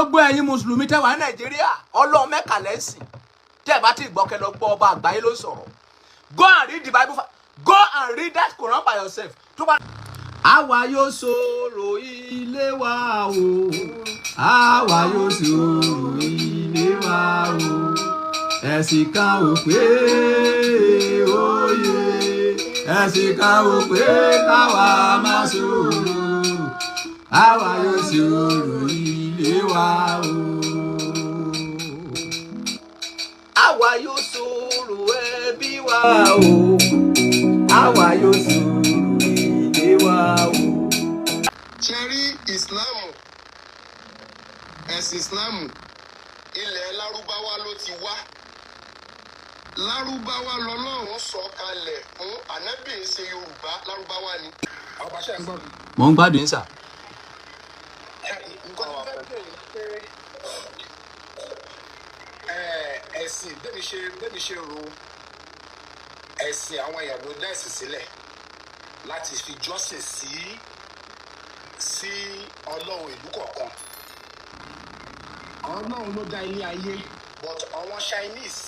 gbogbo ẹ̀yin mùsùlùmí tẹ́ wà ní Nàìjíríà Ọlọ́run mẹ́ka lẹ́sìn tẹ́ bá ti gbọ́ kẹ́ lọ gbọ́ ọba àgbáyé ló sọ̀rọ̀. Go and read the Bible. Go and read that Quran by yourself. Àwa yóò sọ̀rọ̀ ilé wa o. Àwa yóò sọ̀rọ̀ ilé wa o. Ẹ̀sìn kan ò pé òye. Ẹ̀sìn kan ò pé káwa máa sọ̀rọ̀. Àwa yóò sọ̀rọ̀ ilé wa o. Àwa yóò sọ̀rọ̀ ẹbí wa o. Àwa yóò sọ̀rọ̀ ilé wa o. Ṣé rí Ìsìlámù, ẹ̀sìn Ìsìlámù, ilẹ̀ Lárúbáwá ló ti wá. Lárúbáwá lọ́lọ́run sọ kalẹ̀ fún ànábì ṣe Yorùbá, Lárúbáwá ni. Àwọn bàṣẹ ń gbọ́ mi. Mo ń gbádùn sà. Nǹkan tó fẹ́ bẹ̀rẹ̀ pé ẹ̀sìn bẹ́ẹ̀ mi ṣe ro ẹ̀sìn àwọn èèyàn ló dá ẹ̀sìn sílẹ̀ láti fi jọ́sìn sí Ọlọ́run ìlú kọ̀ọ̀kan. Ọlọ́run ló dá ilé ayé, but àwọn Chinese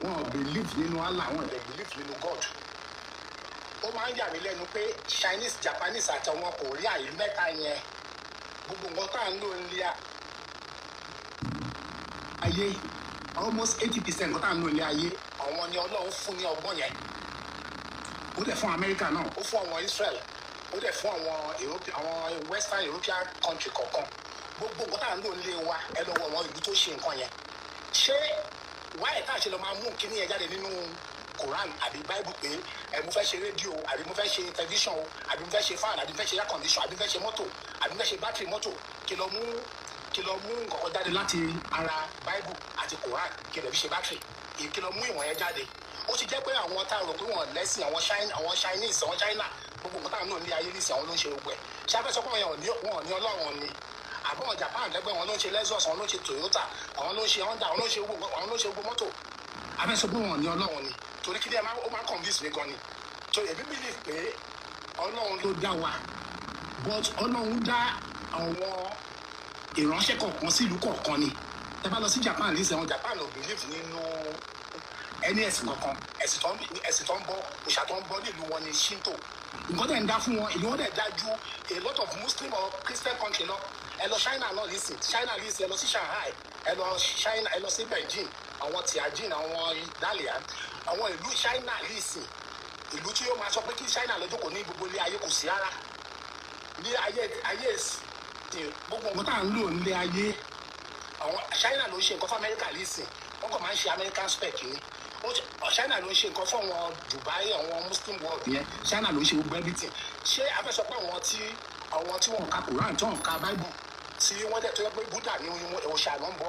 wọn ò believe nínú Allah, wọn ò believe nínú God. Ó máa ń yà mí lẹ́nu pé Chinese, Japanese àti àwọn Korea ìlú mẹ́ta yẹn gbogbo nǹkan tá à ń lò ń lé ayé almost 80% nǹkan tá à ń lò ń lé ayé àwọn ni Ọlọ́run fún ní ọgbọ́n yẹn. Ó dẹ̀ fún Amẹ́ríkà náà, ó fún àwọn Israel, ó dẹ̀ fún àwọn Western European country kọ̀ọ̀kan. Gbogbo nǹkan tá à ń lò ń lé wa ẹ lọ wọ àwọn ìlú tó ṣe nǹkan yẹn. Ṣé wáyé tá à ṣe lọ máa mú kíní yẹn jáde nínú Quran àbí Bible pé mo fẹ́ ṣe rédíò àbí mo fẹ́ ṣe tẹlifíṣàn o àbí mo fẹ́ ṣe fan àbí mo fẹ́ ṣe air condition àbí mo fẹ́ ṣe mọ́tò àbí mo fẹ́ ṣe bátìrì mọ́tò kí lọ mú nǹkan kan jáde láti ara Bible àti Quran kí lọ fi ṣe bátìrì kí lọ mú ìwọ̀n yẹn jáde. Ó ti jẹ́ pé àwọn tá a rò pé wọ́n lẹ́sìn àwọn Chinese àwọn China gbogbo nǹkan táwọn náà ní ayé nísìnyí àwọn ló ń ṣe gbogbo ẹ̀. Ṣé a fẹ́ sọ pé wọn ní Ọlọ́run ni? Àbọ̀ Japan lẹ́gbẹ́ wọn ló ń ṣe Lexus, àwọn ló ń ṣe Toyota, àwọn ló ń ṣe Honda, àwọn ló ń ṣe gbogbo mọ́tò. A fẹ́ sọ pé wọn ní Ọlọ́run ni torí kí ni ó máa convince mi gan ni. So èmi believe pé Ọlọ́run ló dá wa, but Ọlọ́run dá àwọn ìránṣẹ́ kọ̀ọ̀kan sí ìlú kọ̀ọ̀kan ni. Ẹ bá lọ sí Japan ní ìsẹ̀wọ̀n Japan ò believe nínú ẹni ẹ̀sìn kankan, ẹ̀sìn tó ń bọ òòṣà tó ń bọ nílùú wọn ni Shinto. Nǹkan tẹ̀ ń dá fún wọn, ìlú wọn dẹ̀ dá ju a lot of Muslim or Christian country lọ. Ẹ lọ China náà lísìn, ẹ lọ sí Shanghai, ẹ lọ sí Beijing, àwọn Tianjin, àwọn Dalian, àwọn ìlú China lísìn, ìlú tí ó máa sọ pé kí China lọ́jọ́ kò ní gbogbo ilé ayé kò sí rárá. Ní ayé gbogbo nǹkan tá à ń lò nílé ayé, àwọn China ló ń ṣe nǹkan fún America lísìn, wọ́n kàn máa ń ṣe American spec ni. China ló ń ṣe nǹkan fún àwọn Dubai, àwọn Muslim world yẹn, China ló ń ṣe gbogbo everything. Ṣé a fẹ́ sọ pé àwọn tí wọ́n ka Quran tí wọ́n ka Bible tí wọ́n dẹ̀ tó yẹ pé Buddha ni òòṣà ló ń bọ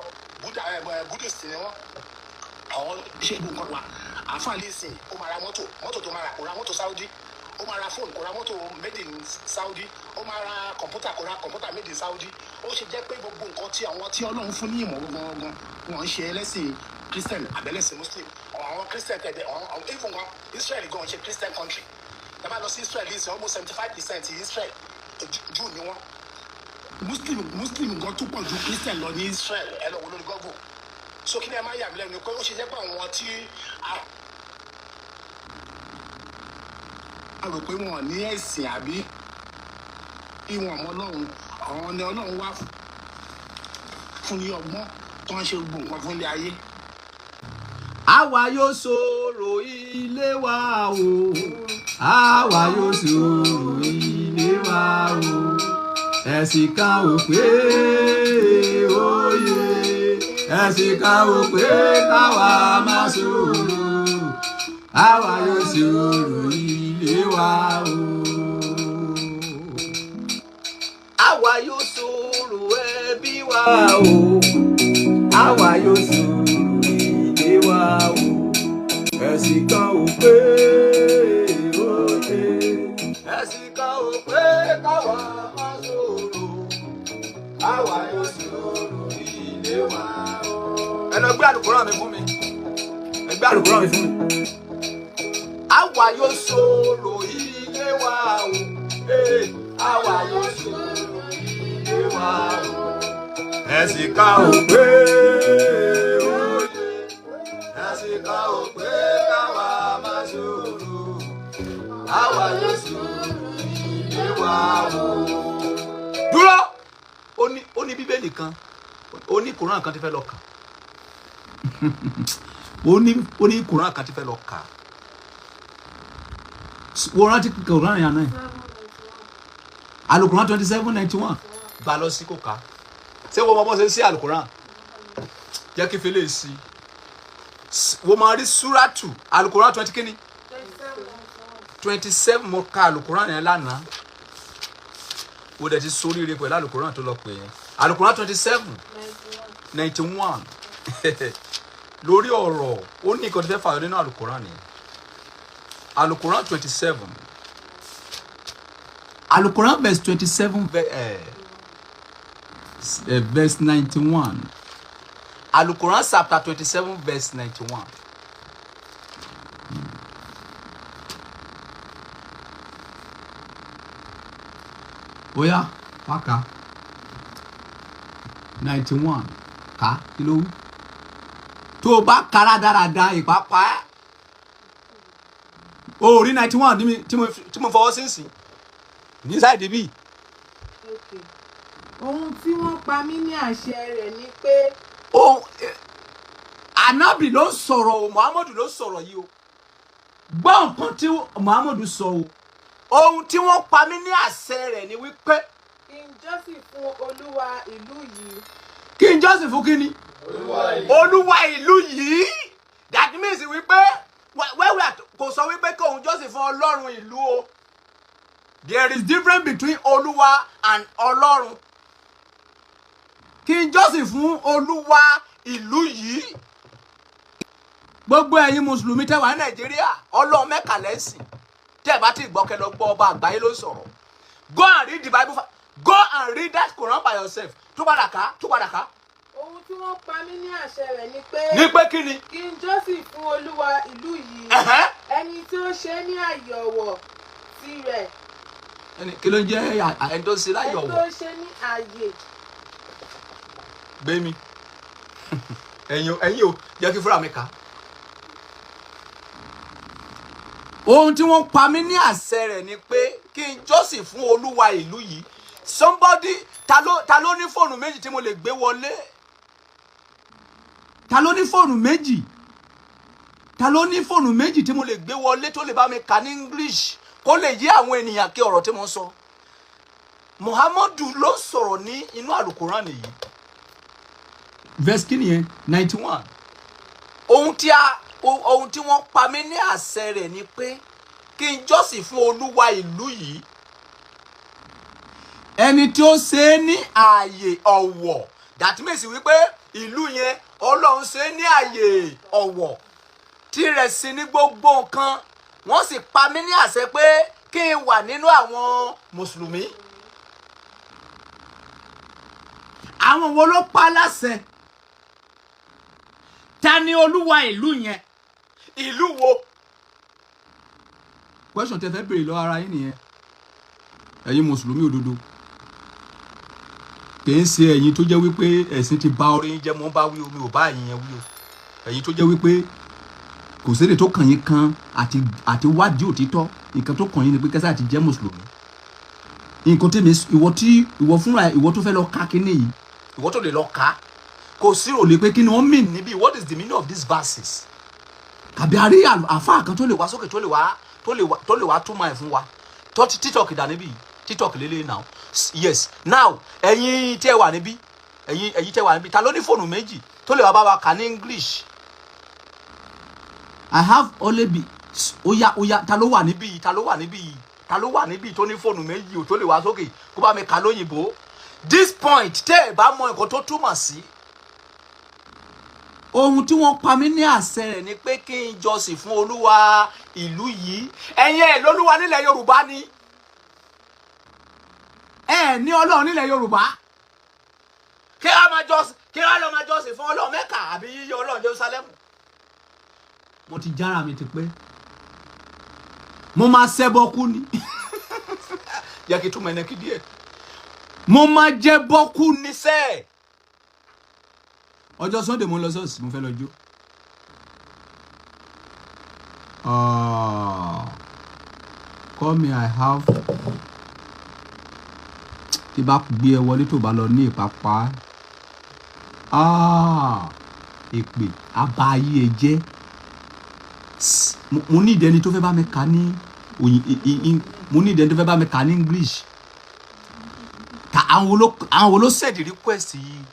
Buddhist ni wọ́n, àwọn ṣe gbogbo nǹkan wa. Àáfàá lísìn ó máa ra mọ́tò tó máa ra kó ra mọ́tò Saudi, ó máa ra fóònù kó ra mọ́tò made in Saudi, ó máa ra kọ̀ǹpútà kó ra kọ̀ǹpútà made in Saudi. Ó ṣe jẹ́ pé gbogbo nǹkan tí àwọn tí Ọlọ́run fún ní ìmọ̀ gangan wọ́n ń ṣe ẹlẹ́sìn Christian àbẹ̀lẹ́sìn Muslim. Àwọn Christian tẹ̀lé even gan Israel gan ṣe Christian country. Ẹ bá lọ sí Israel lísìn almost 75% Israel Jù ni wọ́n. Muslim gan tó pọ̀ ju Christian lọ ní Israel, ẹ lọ wo lórí Google. So kí ni ẹ máa yà mí lẹ́nu pé ó ṣe jẹ́ pé àwọn tí a rò pé wọn ní ẹ̀sìn àbí ìwọ̀n ọmọ Ọlọ́run, àwọn ni Ọlọ́run wá fún ní ọgbọ́n tó ń ṣe gbogbo nǹkan fún ilé ayé. Àwa yóò sọ̀rọ̀ ilé wa o. Àwa yóò sọ̀rọ̀ ilé wa o. Ẹ̀sìn kan ò pé òye. Ẹ̀sìn kan ò pé káwa máa sọ̀rọ̀. Àwa yóò sọ̀rọ̀ ilé wa o. Àwa yóò sọ̀rọ̀ ẹbí wa o. Àwa yóò sọ̀rọ̀ ilé wa o. Ẹ̀sìn kan ò pé òye. Ẹ̀sìn kan ò pé káwa máa sọ̀rọ̀. Àwa yóò sọ̀rọ̀ ilé wa o. Ẹ lọ gbé àlùkùránì mi fún mi. Ẹ gbé àlùkùránì mi fún mi. Àwa yóò sọ̀rọ̀ ilé wa o. Àwa yóò sọ̀rọ̀ ilé wa o. ẹ̀sìn ká ò pé òye ẹ̀sìn ká ò pé káwa máa ṣòro àwa ló sùúrù ilé wa wò. dúró ó ní bíbélì kan ó ní kùránì kan tí fẹ́ lọ kà ó ní kùránì kan tí fẹ́ lọ kà wọ́n rántí kùránì yẹn náà alukuran 27:91 gba lọ sí kò ká ṣé wọ́n mọ̀ ṣe sí alukuran jẹ́ kí fele sí wọ́n máa rí súrátù alukuran 20 kíni 27 mo ka alukuran yẹn lánàá wọ́n dẹ̀ ti sórí ire pẹ̀lú alukuran tó lọ pè yẹn alukuran 27:91 lórí ọ̀rọ̀ ó ní nǹkan tó fẹ́ fàyọ nínú alukuran yẹn alukuran 27 alukuran verse 27 verse 91 alukuran chapter 27 verse 91 oya waka 91 ká kí ló wí tó o bá kára dáradára ìpápá o rí 91 tí mo fọwọ́ sí nsìn ní sáìdì bíi. ohun tí wọ́n pa mí ní àṣẹ rẹ̀ ni pé. Ànábì ló sọ̀rọ̀ o Muhammadu ló sọ̀rọ̀ yìí o gbọ́ nǹkan tí Muhammadu sọ o ohun tí wọ́n pa mí ní àṣẹ rẹ̀ ni wípé. kí n jọ́sìn fún olúwa ìlú yìí. kí n jọ́sìn fún kíni. olúwa ìlú yìí that means wípé wẹ́wẹ́ kò sọ wípé kí òun jọ́sìn fún ọlọ́run ìlú o. There is difference between Olúwa and Ọlọ́run. Kí n jọ́sìn fún Olúwa ìlú yìí. Gbogbo ẹ̀yin Mùsùlùmí tẹ́ wà ní Nàìjíríà, Ọlọ́run mẹ́ka lẹ́sìn. Tẹ́ bá ti gbọ́ kẹ́ lọ gbọ́ ọba àgbáyé ló sọ̀rọ̀. Go and read the Bible. Go and read that Quran by yourself. Tó padà ká. Ohun tí wọ́n pa mí ní àṣẹ rẹ̀ ni pé. Ní pé kí ni? Kí n jọ́sìn fún Olúwa ìlú yìí. Ẹni tí ó ṣe ní àyè ọ̀wọ̀ tirẹ̀. Kí ló ń jẹ́ ẹni tó ṣe láyọ̀ wọ̀? Ẹni tó ṣe ní ààyè. Gbémi ẹ̀yin o jẹ́ kí fúnra mi kà. Ohun tí wọ́n pa mí ní àṣẹ rẹ̀ ni pé kí n jọ́sìn fún olúwa ìlú yìí. Somebody ta ló ní fóònù méjì tí mo lè gbé wọlé? Ta ló ní fóònù méjì? Ta ló ní fóònù méjì tí mo lè gbé wọlé tó lè bá mi kà ní English? Kó lè yé àwọn ènìyàn kí ọ̀rọ̀ tí mo sọ. Muhammadu ló sọ̀rọ̀ ní inú àlùkùránì nìyí. Verse kí nìyẹn 91. Ohun tí wọ́n pa mí ní àṣẹ rẹ̀ ni pé kí n jọ́sìn fún olúwa ìlú yìí. Ẹni tí ó ṣe é ní ààyè ọ̀wọ̀. That means wípé ìlú yẹn Ọlọ́run ṣe é ní ààyè ọ̀wọ̀. Tirẹ̀ sí ní gbogbo nǹkan. Wọ́n sì pa mí ní àṣẹ pé kí n wà nínú àwọn Mùsùlùmí. Àwọn wo ló pa láṣẹ? Ta ni olúwa ìlú yẹn? Ìlú wo? Question tẹ́ fẹ́ béèrè lọ ara yín nìyẹn. Ẹ̀yin Mùsùlùmí òdodo. Kì í ṣe ẹ̀yin tó jẹ́ wípé ẹ̀sìn ti bà orí yín jẹ́ mọ́ bá wí omi ò bá ẹ̀yin yẹn wí o. Ẹ̀yin tó jẹ́ wípé kò séde tó kàn yín kan àti wádìí òtítọ́ nǹkan tó kàn yín ni pé kẹsà àti jẹ́ Mùsùlùmí. Nǹkan tèmi ìwọ fúnra ìwọ tó fẹ́ lọ ká kíní yìí ìwọ tó lè lọ ká kò sí òlè pé kí ni wọ́n mean níbí what is the meaning of these verses? Kàbí àrí àfáà kan tó lè wá sókè tó lè wá túmọ̀ ẹ̀ fún wa TikTok dà níbí TikTok lélẹ̀ now yes now ẹ̀yin tẹ́ wà níbí ẹ̀yin tẹ́ wà níbí ta ló ní fóònù méjì tó lè wá bá wa kà ní English? I have only be oya ta ló wà níbí ta ló wà níbí tó ní fóònù méjì tó lè wá sókè kó bá mi kà lóyìnbó. This point tẹ́ ẹ bá mọ nǹkan tó túmọ̀ sí. Ohun tí wọ́n pa mí ní àṣẹ rẹ̀ ni pé kí n jọ́sìn fún olúwa ìlú yìí. Ẹ̀yin ẹ̀ lólúwa nílẹ̀ Yorùbá ni. Ẹ ní Ọlọ́run nílẹ̀ Yorùbá. Kí wọ́n lọ máa jọ́sìn fún Ọlọ́run Mẹ́kà àbí yíyọ Ọlọ́run Jerusalem. Mo ti jára mi ti pẹ́. Mo máa ṣẹbọ kú ni. Yẹ kí túmọ̀ ẹnẹ́kí díẹ̀. Mo máa jẹ bọ́kú níṣẹ́. ọjọ́ Sunday mo lọ ṣọ́ọ̀ṣì mo fẹ́ lọ jó. Call me I have tí bá gbé ẹ wọlé tó bá lọ ní ìpápá èpè àbáyé ẹ jẹ́. Mo ní ìdẹni tó fẹ́ bá mi kà ní mo ní ìdẹni tó fẹ́ bá mi kà ní English. Àwọn wo ló send request yìí?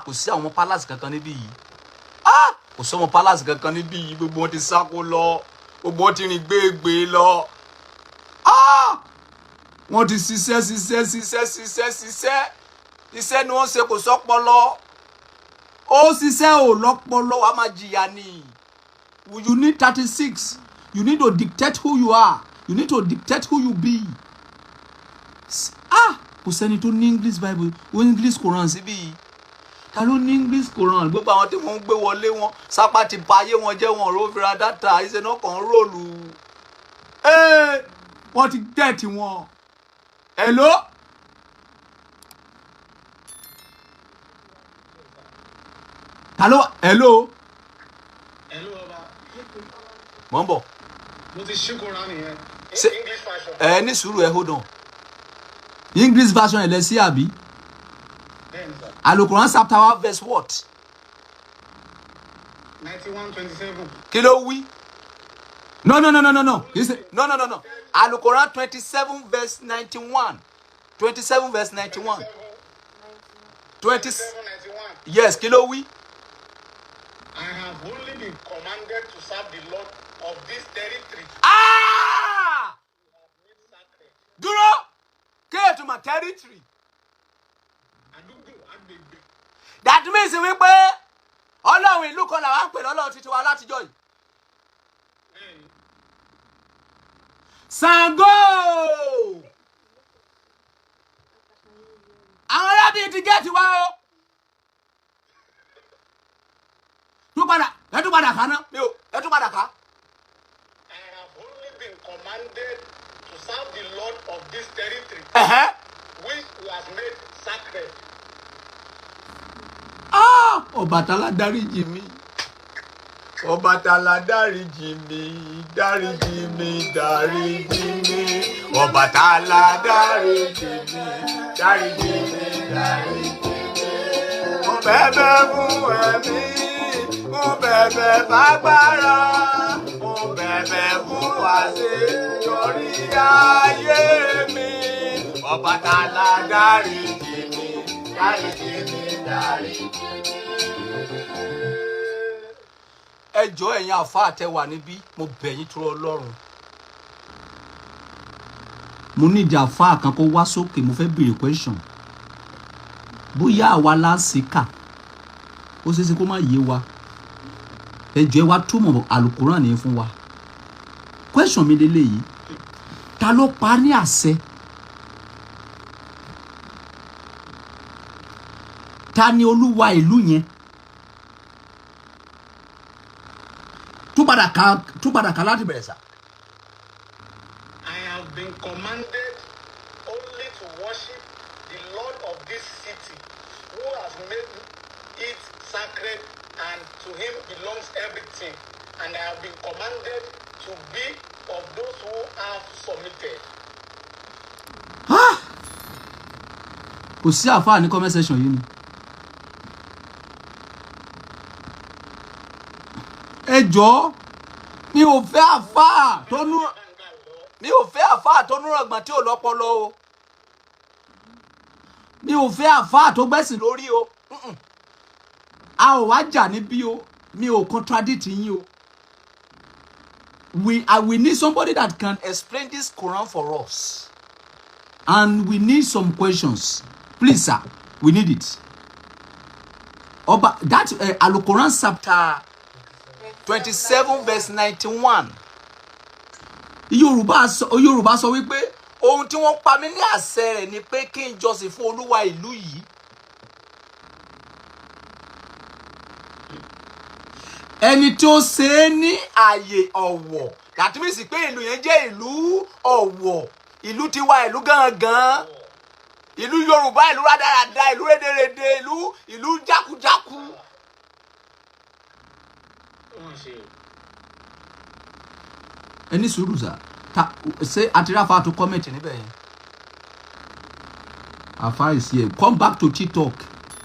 Kò sí àwọn palace kankan níbí yìí. Kò sí àwọn palace kankan níbí yìí. Gbogbo wọn ti sáko lọ, gbogbo wọn ti rìn gbégbé lọ. Wọ́n ti ṣiṣẹ́ ni wọ́n ṣe, kò sọ́pọlọ. Ó ṣiṣẹ́ ò lọ́pọlọ, wàá máa jìyà ni. You need 36. You need to dictate who you are. You need to dictate who you be. Kò sẹ́ni tó ní English Bible, English Quran síbí yìí. Ta ló ní English Quran? Gbogbo àwọn tí wọ́n ń gbé wọlé wọn, sápá ti ba ayé wọn jẹ́, wọn ro fira data, ìṣe náà kàn ń rólù. Wọ́n ti dẹ́ẹ̀tì wọn. Hello? Hello? Hello, baba. Mo ń bọ̀. Mo ti ṣí Quran nìyẹn. English version. Ní sùúrù hold on. English version Elesin àbí? Al-Quran chapter 1 verse what? 91:27. Kí ló wí? No. No. Al-Quran 27 verse 91. 27 verse 91. 27:91. Yes, kí ló wí? I have only been commanded to serve the Lord of this territory. Dúró! Get to my territory. That means wípé Ọlọ́run ìlú kan làwọn ń pè lọ́lọ́run títí wa látijọ́ yìí. Ṣàngó! Àwọn arábìnrin ti gẹ́ẹ̀tì wá o. Ẹ tún padà ká ná. Ẹ tún padà ká. I have only been commanded to serve the Lord of this territory, which was made sacred. Ọbàtálá dáríjì mi. Ọbàtálá dáríjì mi. Dáríjì mi. Ọbàtálá dáríjì mi. Dáríjì mi. Mo bẹ̀bẹ̀ fún ẹ̀mí. Mo bẹ̀bẹ̀ fágbára. Mo bẹ̀bẹ̀ fún àṣeyọrí ayé mi. Ọbàtálá dáríjì mi. Dáríjì mi. Ẹ jọ̀ọ́ ẹ̀yin àfáà tẹ́ wà níbí, mo bẹ̀ yín tó Ọlọ́run. Mo ní ìdí àfáà kan kó wá sókè, mo fẹ́ béèrè question. Bóyá àwa lásìkà, ó ṣeéṣe kó má yé wa. Ẹ jọ̀ọ́ ẹ wá túmọ̀ Al-Quran ní fún wa. Question mi lélẹ́yìí, ta ló pa ní àṣẹ? Ta ni olúwa ìlú yẹn? Tún padà ká láti bẹ̀rẹ̀ sá. I have been commanded only to worship the Lord of this city, who has made it sacred, and to him belongs everything. And I have been commanded to be of those who have submitted. Kò sí àfáà ní comment section yìí ni. Ẹ jọ̀ọ́, mi ò fẹ́ àfáà tó núrọ̀gbọ̀n tí ò lọ́pọlọ o. Mi ò fẹ́ àfáà tó gbẹ̀sìn lórí o. A ò wá jà níbí o. Mi ò contradict yín o. We need somebody that can explain this Quran for us. And we need some questions. Please, sir, we need it. That Al-Quran chapter 27 verse 91. Yoruba sọ wípé ohun tí wọ́n pa mí ní àṣẹ rẹ̀ ni pé kí n jọ́sìn fún Olúwa ìlú yìí. Ẹni tí ó ṣe é ní ààyè ọ̀wọ̀. That means pé ìlú yẹn jẹ́ ìlú ọ̀wọ̀. Ìlú tiwa, ìlú gangan. Ìlú Yorùbá, ìlú rádaràda, ìlú rédèrèdè, ìlú jákujáku. Any sùúrù sà. Say Atirafa to comment níbẹ̀ yẹn. Afa is here. Come back to TikTok.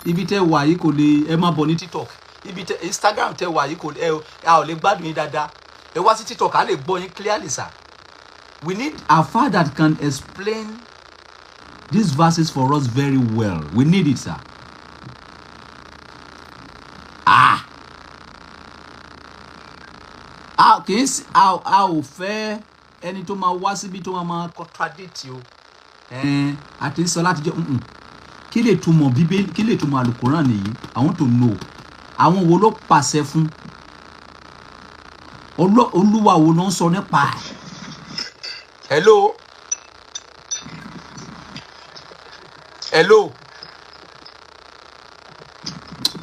Ibi tẹ́ wà yìí kò lè ẹ má bọ̀ ní TikTok. Ibi tẹ́ Instagram tẹ́ wà yìí kò lè ẹ ò lè gbádùn yín dáadáa. Ẹ wá sí TikTok á lè gbọ́ yín clearly sir. We need Afa that can explain these verses for us very well. We need it sir. Kì í a ò fẹ́ ẹni tó máa wá síbi tó máa contradict o. Àti sọ láti jẹ́ kí lè túmọ̀ Bíbélì kí lè túmọ̀ Àlùkùránì nìyí. I want to know àwọn wo ló pàṣẹ fún Olúwa wo ló ń sọ nípa ẹ̀. Hello.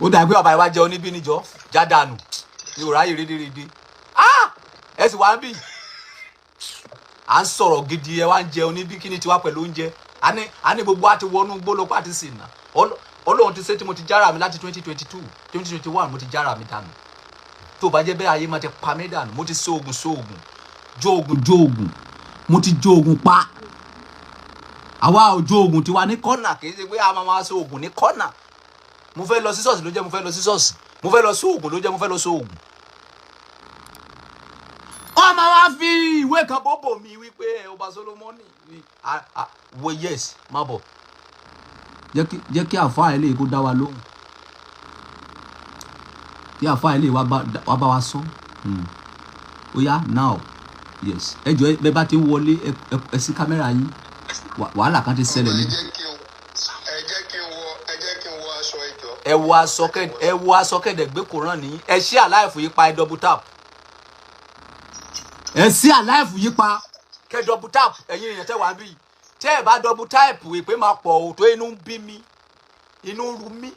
Ó dàbí ọba ìwà jẹ oníbí níjọ jádànù ní òrà yìí rédèrèdè. Ẹ sì wá ń bì à ń sọ̀rọ̀ gidi ẹ wá ń jẹ oníbí kí ni tiwa pẹ̀lú oúnjẹ a ní gbogbo àti wọnú gbólópá àti sìnà Ọlọ́run ti ṣe tí mo ti jára mi láti 2022 2021 mo ti jára mi dànù tó bá jẹ́ bẹ́ẹ̀ ayé máa ti pa mí dànù mo ti sóògùn jóògùn mo ti jóògùn pa àwa ò jóògùn tiwa ní kọ́nà kì í ṣe pé a máa sóògùn ní kọ́nà mo fẹ́ lọ sí ṣọ́ọ̀ṣì ló jẹ́ mo fẹ́ lọ sí ṣọ́ọ̀ṣì mo fẹ́ lọ sóògùn ló jẹ́ mo fẹ́ lọ sóògùn. Ọmọ wa fi ìwé kan bọ́bọ̀ mi wípé ọba Solomoni wo yes má bọ̀ jẹ́ kí àfáà ilé kó dá wa lóhùn kí àfáà ilé wa bá wa sọ ó yá now yes ẹ jọ̀ọ́ bẹ́ẹ̀ bá ti ń wọlé ẹ sí kámẹ́rà yín wàhálà kan ti ṣẹlẹ̀ níbi. ẹ wọ aṣọ kẹ̀dẹ̀ gbé kòrán ní ẹ ṣí àláìfù yìí pa ẹ double tap. Ẹ sí àláìfù yìí pa kẹ double tap ẹ̀yin èèyàn tẹ́ wà bí tẹ́ ẹ bá double tap ìpè máa pọ̀ ò tó inú ń bí mi inú ń ru mí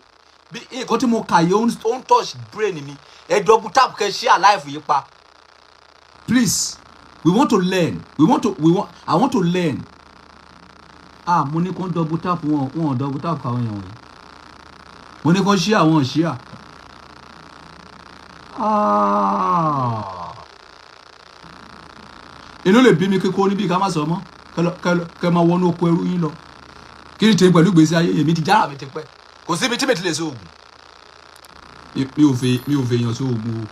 bí nǹkan tí mo kà yìí ó ń touch brain mi ẹ double tap kẹ ṣí àláìfù yìí pa. Please we want to learn I want to learn. Mo ní kó double tap wọn double tap káwọn èèyàn wọ̀nyí mo ní kó ṣí àwọn ṣíà. Inú lè bí mi kíkó níbi ká má sọ mọ́ kẹ máa wọnú oko ẹrú yín lọ kí ni tèmi pẹ̀lú gbèsè ayé èmi ti jára mi ti pẹ́ kò síbi tí mi ti lè so oògùn mi ò fẹ́ èèyàn so oògùn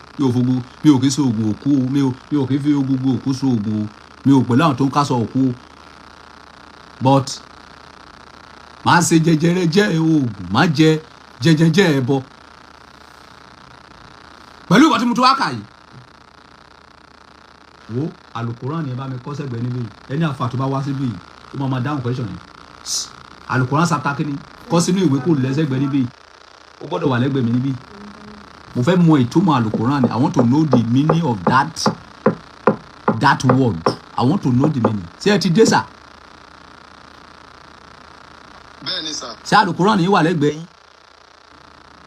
mi ò kí so oògùn òkú mi ò kí fi gbogbo òkú so oògùn mi ò pẹ̀lú àwọn tó ń kásọ òkú but máa ṣe jẹjẹrẹ jẹ oògùn máa jẹ jẹjẹjẹ ẹbọ pẹ̀lú ìwọ tí mo tún wá kà yìí wo Àlùkùránì ẹ bá mi kọ́ sẹ́gbẹ̀ẹ́ níbí ẹni àfà tó bá wá síbí yìí ó máa dáhùn question yìí Àlùkùránì chapter kíní kọ́ sínú ìwé kò lẹ́sẹ̀gbẹ́ níbí ó gbọ́dọ̀ wà lẹ́gbẹ̀ẹ́ mi níbí mo fẹ́ mọ ìtumọ̀ Àlùkùránì I want to know the meaning of that word I want to know the meaning ṣé ẹ ti dé sà. Bẹ́ẹ̀ni sà. Ṣé Àlùkùránì yìí wà lẹ́gbẹ̀ẹ́ yín.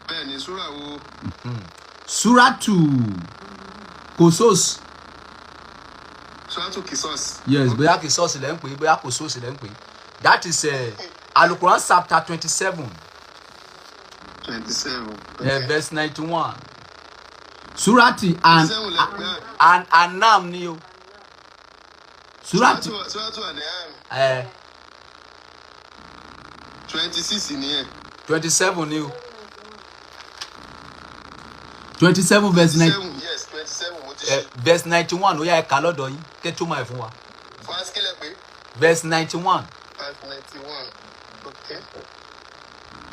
Bẹ́ẹ̀ni súrà wo. Súrà 2 Kòsós. Suratu Kisos. Yes, bóyá Kisos lẹ́ ń pè bóyá Kòsós lẹ́ ń pè. That is Àlùkùránì chapter 27. 27. Okay. Verse 91. Surati and Anam ni o. Suratu Anam. 26 ni ẹ. 27 ni o. 27 verse 9. Yes, 27 mo ti ṣe. Verse 91 ó yá ẹ kà lọ́dọ̀ yín kẹ́ tó máa fún wa. Fast kílẹ̀ pé. Verse 91. Verse 91. Okay.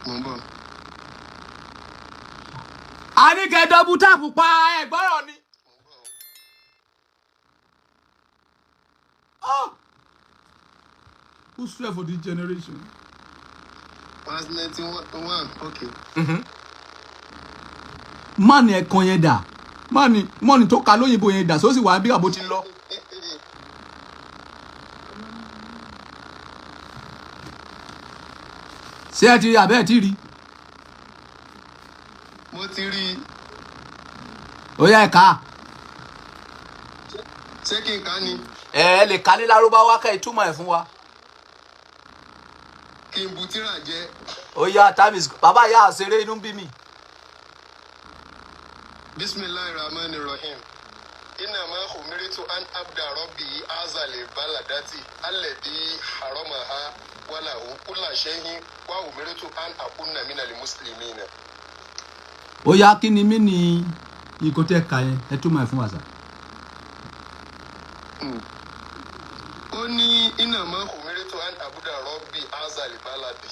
Mo ń bọ̀. A ní kẹ́ double tap pa ẹ̀gbọ́rọ̀ ni. Who's fair for this generation? Verse 91. Okay. Mọ́ni ẹ̀kan yẹn dà. Mọ́ni tó ka lóyìnbó yẹn dà. Sósì wà bí àbó ti lọ. Ṣé ẹ ti rí àbẹ́ ẹ ti rí? Mo ti rí. Ó yá ẹ kà. Ṣé kí n kà ni? Ẹ lè kà ní Lárúbáwá ká ìtumọ̀ ẹ̀ fún wa. Kí n bu tírà jẹ. Ó yá time is bàbá yá àṣeré inú bí mi. Bismillahirrahmanirrahim. Innama umiritu an abda rabbi azali baladati alladhi haramaha wa lahu kullu shay'in wa umiritu an akuna minal muslimin. Ó yá kí ni mí ni nǹkan tẹ́ ka yẹn ẹ túmọ̀ ẹ̀ fún wa sà. Ó ní innama umiritu an abda rabbi azali baladi.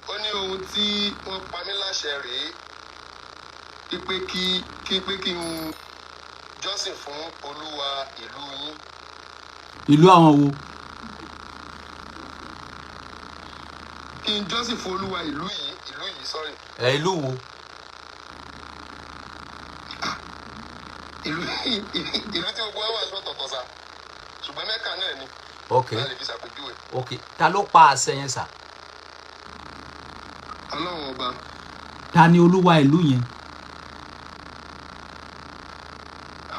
Ó ní ohun tí wọ́n pa mí láṣẹ rèé pé kí n jọ́sìn fún Olúwa ìlú yín. Ìlú àwọn wo? Kí n jọ́sìn fún Olúwa ìlú yìí sorry. Ìlú wo? Ìlú tí gbogbo wa wà sọ́tọ̀ọ̀tọ̀ sá ṣùgbọ́n Mẹ́kà náà ni. Okay. Láti fi ṣàpèjúwe. Okay. Ta ló pa àṣẹ yẹn sà? Ọlọ́run ọba. Ta ni olúwa ìlú yẹn?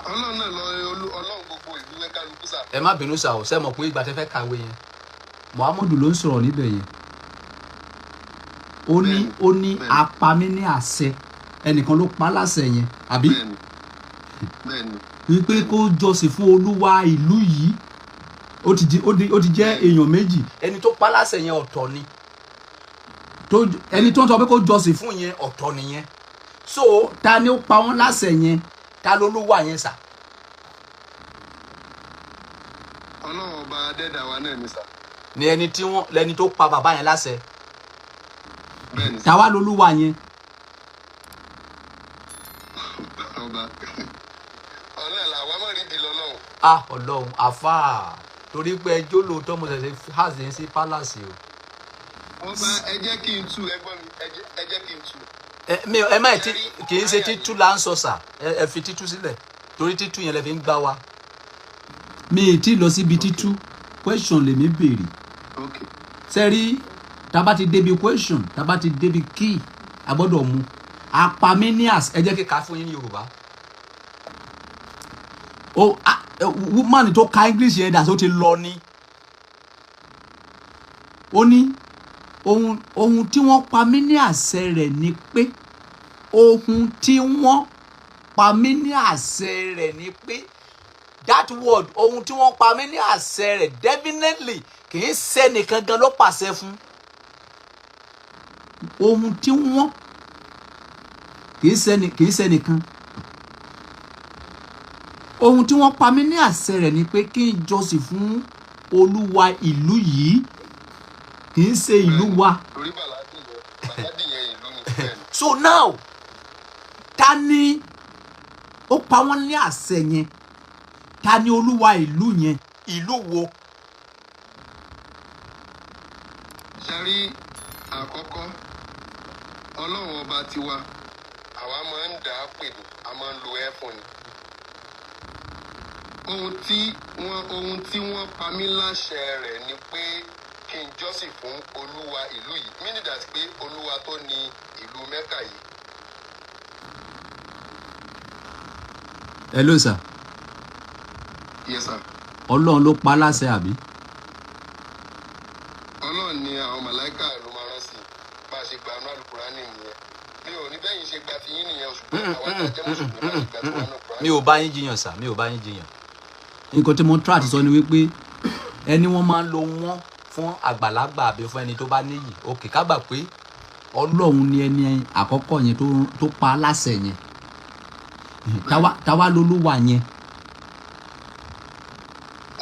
Ọlọ́run náà Ọlọ́run gbogbo ìlú Mẹ́kálukú sá. Ẹ má bínú sà o, ṣé mọ̀ pé ìgbà tẹ́ fẹ́ kàwé yẹn Muhammadu ló ń sọ̀rọ̀ níbẹ̀ yẹn. Ó ní apamí ní àṣẹ ẹnìkan ló pa láṣẹ yẹn àbí? Bẹ́ẹ̀ni. Wípé kó jọ́sìn fún olúwa ìlú yìí ó ti jẹ́ èèyàn méjì. Ẹni tó pa láṣẹ yẹn ọ̀tọ̀ ni. Ẹni tó ń sọ pé kó jọ́sìn fún yẹn ọ̀tọ̀ nìyẹn. So ta ni ó pa wọ́n láṣẹ yẹn? Ta ló lúwa yẹn sà? Ọlọ́run ọba adẹ́dàá náà ni sà. Ni lẹni tó pa bàbá yẹn láṣẹ. Bẹ́ẹ̀ni. Ta wá lolúwa yẹn? Ọba. Ọlọ́run làwọn mọ̀ rí di lọ́lọ́run. Ọlọ́run àfáà torí pé ẹjọ́ lóòótọ́ mo ṣẹ̀ṣẹ̀ hàzẹ̀ sí pálásì o. Ọba ẹ jẹ́ kí n tú ẹgbọ́n mi ẹ jẹ́ kí n tú. Ẹ má kì í ṣe títú là ń sọ sà ẹ fi títú sílẹ̀ torí títú yẹn lẹ fi ń gbá wa. Mi ì tí lọ síbi títú question lèmi béèrè. Sẹ́rí tábà ti débi question tábà ti débi key a gbọ́dọ̀ mú apaminias ẹ jẹ́ kí ká fún yín ní Yorùbá. Woman tó ka English yẹn dà tó ti lọ ni. Ó ní ohun tí wọ́n pa mí ní àṣẹ rẹ̀ ni pé ohun tí wọ́n pa mí ní àṣẹ rẹ̀ ni pé that word ohun tí wọ́n pa mí ní àṣẹ rẹ̀ definitely kì í ṣe nìkan gan ló pàṣẹ fún. Ohun tí wọ́n kì í ṣe nìkan. Ohun tí wọ́n pa mí ní àṣẹ rẹ̀ ni pé kí n jọ́sìn fún olúwa ìlú yìí kì í ṣe ìlú wa. So now ta ni ó pa wọ́n ní àṣẹ yẹn? Ta ni olúwa ìlú yẹn? Ìlú wo? Ṣẹ́rí àkọ́kọ́ Ọlọ́run ọba tiwa àwa máa ń dà á pè ní a máa ń lo ẹ̀fọn ni. Ohun tí wọ́n pa mí láṣẹ rẹ̀ ni pé kí n jọ́sìn fún olúwa ìlú yìí meaning that pé olúwa tó ní ìlú Mẹ́kà yìí. Hello sir. Yes sir. Ọlọ́run ló pa láṣẹ àbí? Ọlọ́run ni àwọn màláíkà ló máa rán sí bá a ṣe gba àánú àlùkùránì nìyẹn. Mi ò ní bẹ́yìn ṣe gba ti yín nìyẹn ṣùgbọ́n àwọn àjẹ́ mùsùlùmí láti gba ti wọn náà kúránì. Mi ò bá yín jiyàn sà, mi ò bá yín jiyàn. Nǹkan tí mo try àti sọ ni wípé ẹni wọ́n máa ń lo wọ́n fún àgbàlagbà àbí fún ẹni tó bá níyì. Òkè ká gbà pé Ọlọ́run ni ẹni àkọ́kọ́ yẹn tó pa láṣẹ yẹn. Táwa lolúwa yẹn.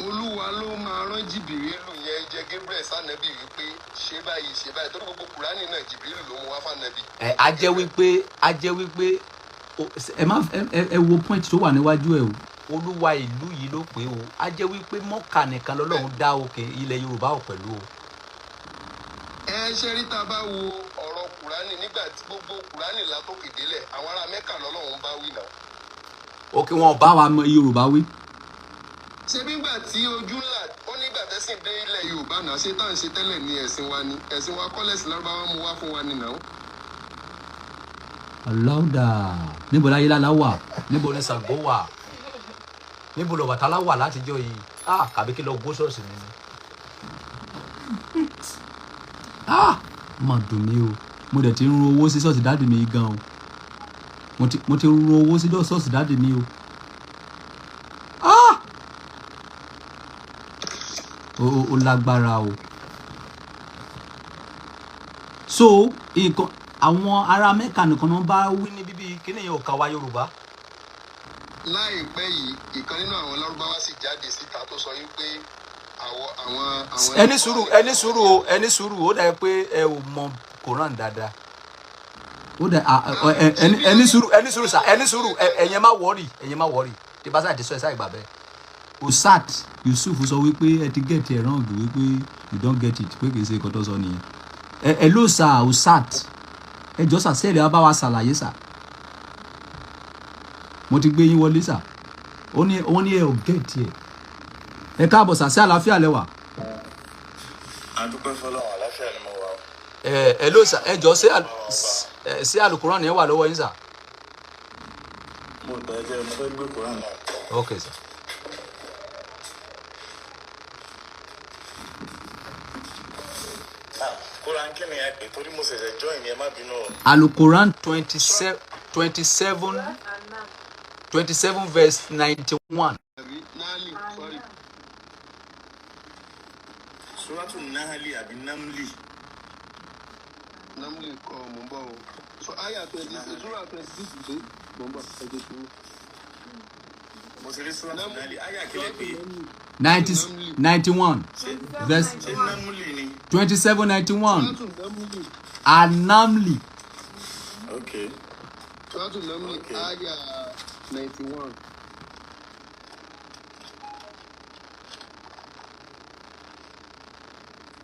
Olúwa ló máa rán Jìbìrìlù yẹn jẹ́ Gabriel sànẹ́bì wípé ṣe báyìí torí gbogbo kùránì náà Jìbìrìlù ló mú wá fànẹ́bì. A jẹ́ wípé ẹ wo point tó wà níwájú ẹ o. Olúwa ìlú yìí ló pé o. A jẹ́ wípé Mọ́kà nìkan lọ́lọ́run dá òkè ilẹ̀ Yorùbá ò pẹ̀lú o. Ṣé rí tá a bá wo ọ̀rọ̀ kùránì nígbà tí gbogbo kùránì látòkè délẹ̀ àwọn ará Mẹ́kà lọ́lọ́run bá wí náà. Òkè wọn bá wa Yorùbá wí. Ṣé nígbà tí ojú ńlá ó nígbà tẹ́sìn dé ilẹ̀ Yorùbá náà ṣé tá à ń ṣe tẹ́lẹ̀ ní ẹ̀sìn wa ni ẹ̀sìn wa kọ́lẹ̀sì lárúbáwá mú wá fún wa nìyẹn. Aláwùdà níbo láyé lálá wà níbo ní Ṣàngó wà níbo l'Ọbàtálá wà látijọ́ yìí kàbí kí lọ gbó ṣọ́ọ̀ṣì mi ni. Mà dùn mí o mo dẹ̀ ti ń rún owó sí ṣọ́ọ̀ṣì dáàdì mi gan o mo ti ro owó sí ṣọ́ọ̀ṣì dáàdì mi o. Ó lágbára o. So nǹkan àwọn ará Mẹ́kà nìkan náà bá wí ní bíbí kíní yẹn ò kà wá Yorùbá. láìpẹ́ yìí ìkan nínú àwọn lárúbáwá sì jáde síta tó sọ yín pé àwọn ẹni sùúrù ó dà pé ẹ ò mọ Quran dáadáa. Ó dà ẹni sùúrù sà ẹni sùúrù ẹ̀yin má wọ́rì tí bá sáà ti sọ ẹ sáà ìgbà bẹ́ẹ̀. Osat Yusuf sọ wípé ẹ ti get it wrong wípé you don't get it pé kì í ṣe nǹkan tó sọ nìyẹn. Ẹ ló sà Osat ẹ jọ sà sẹ́ẹ̀lì wa bá wa ṣàlàyé sà. Mo ti gbé yín wọlé sà. Ó ní ẹ ò get it. Ẹ káàbọ̀ sà sí àlàáfíà lẹ́wà. Adúpẹ́ fọlọ́run àlàáfíà ni mo wà. Ẹ ló sà ẹ jọ sí àlùkùránì yẹn wà lọ́wọ́ yín sà. Mo gbà jẹ́ mo fẹ́ gbé Kùránì náà. Okay sà. Kùránì kí ni ẹ pè torí mo ṣẹ̀ṣẹ̀ join ni ẹ má bínú o. Alukoran 27 verse 91. Suratu Nahali àbí Namli. Namli kọ́ mò ń bọ̀ o. So aya 26 sura 26 mò ń bọ̀ ẹgbẹ́ tó. Mo ti rí Suratu Nahali aya kílẹ̀ pé. 91 verse Ṣé Namli ni? 27 91. Anamli. Okay. Suratu Namli aya 91.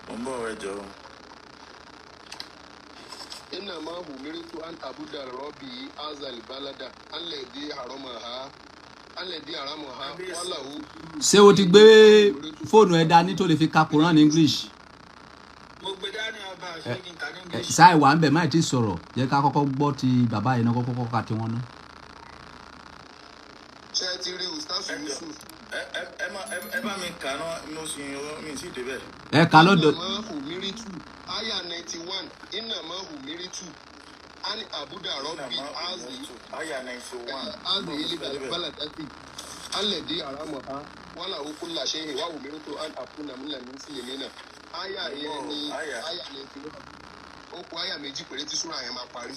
Mo ń bọ̀ ẹ jọ̀ọ́. Inna ma humiritu an abuda rabbi azal balada alladhi haramaha walahu. Ṣé o ti gbé fóònù ẹ dání tó lè fi ka Quran English? Mo gbé dání ọba àṣírí nǹkan ní English. Ṣáà ìwà ń bẹ̀ máì tí sọ̀rọ̀ jẹ́ ká kọ́kọ́ gbọ́ ti bàbá yìí náà kọ́kọ́ ka tiwọn náà. Ṣé ẹ ti rí Ustaz Yusuf? Ẹ bá mi kà náà mo sì mi sì débẹ̀. Ẹ kà lọ́dọ̀. Inna ma humiritu aya 91 inna ma humiritu an abuda rabbi azli Aya 91. azli baladati alladhi haramaha walahu kullu shay'in wa humiritu an akuna minal muslimina. Aya yẹn ni aya 91. Ó kù aya méjì péré tí súrà yẹn máa parí.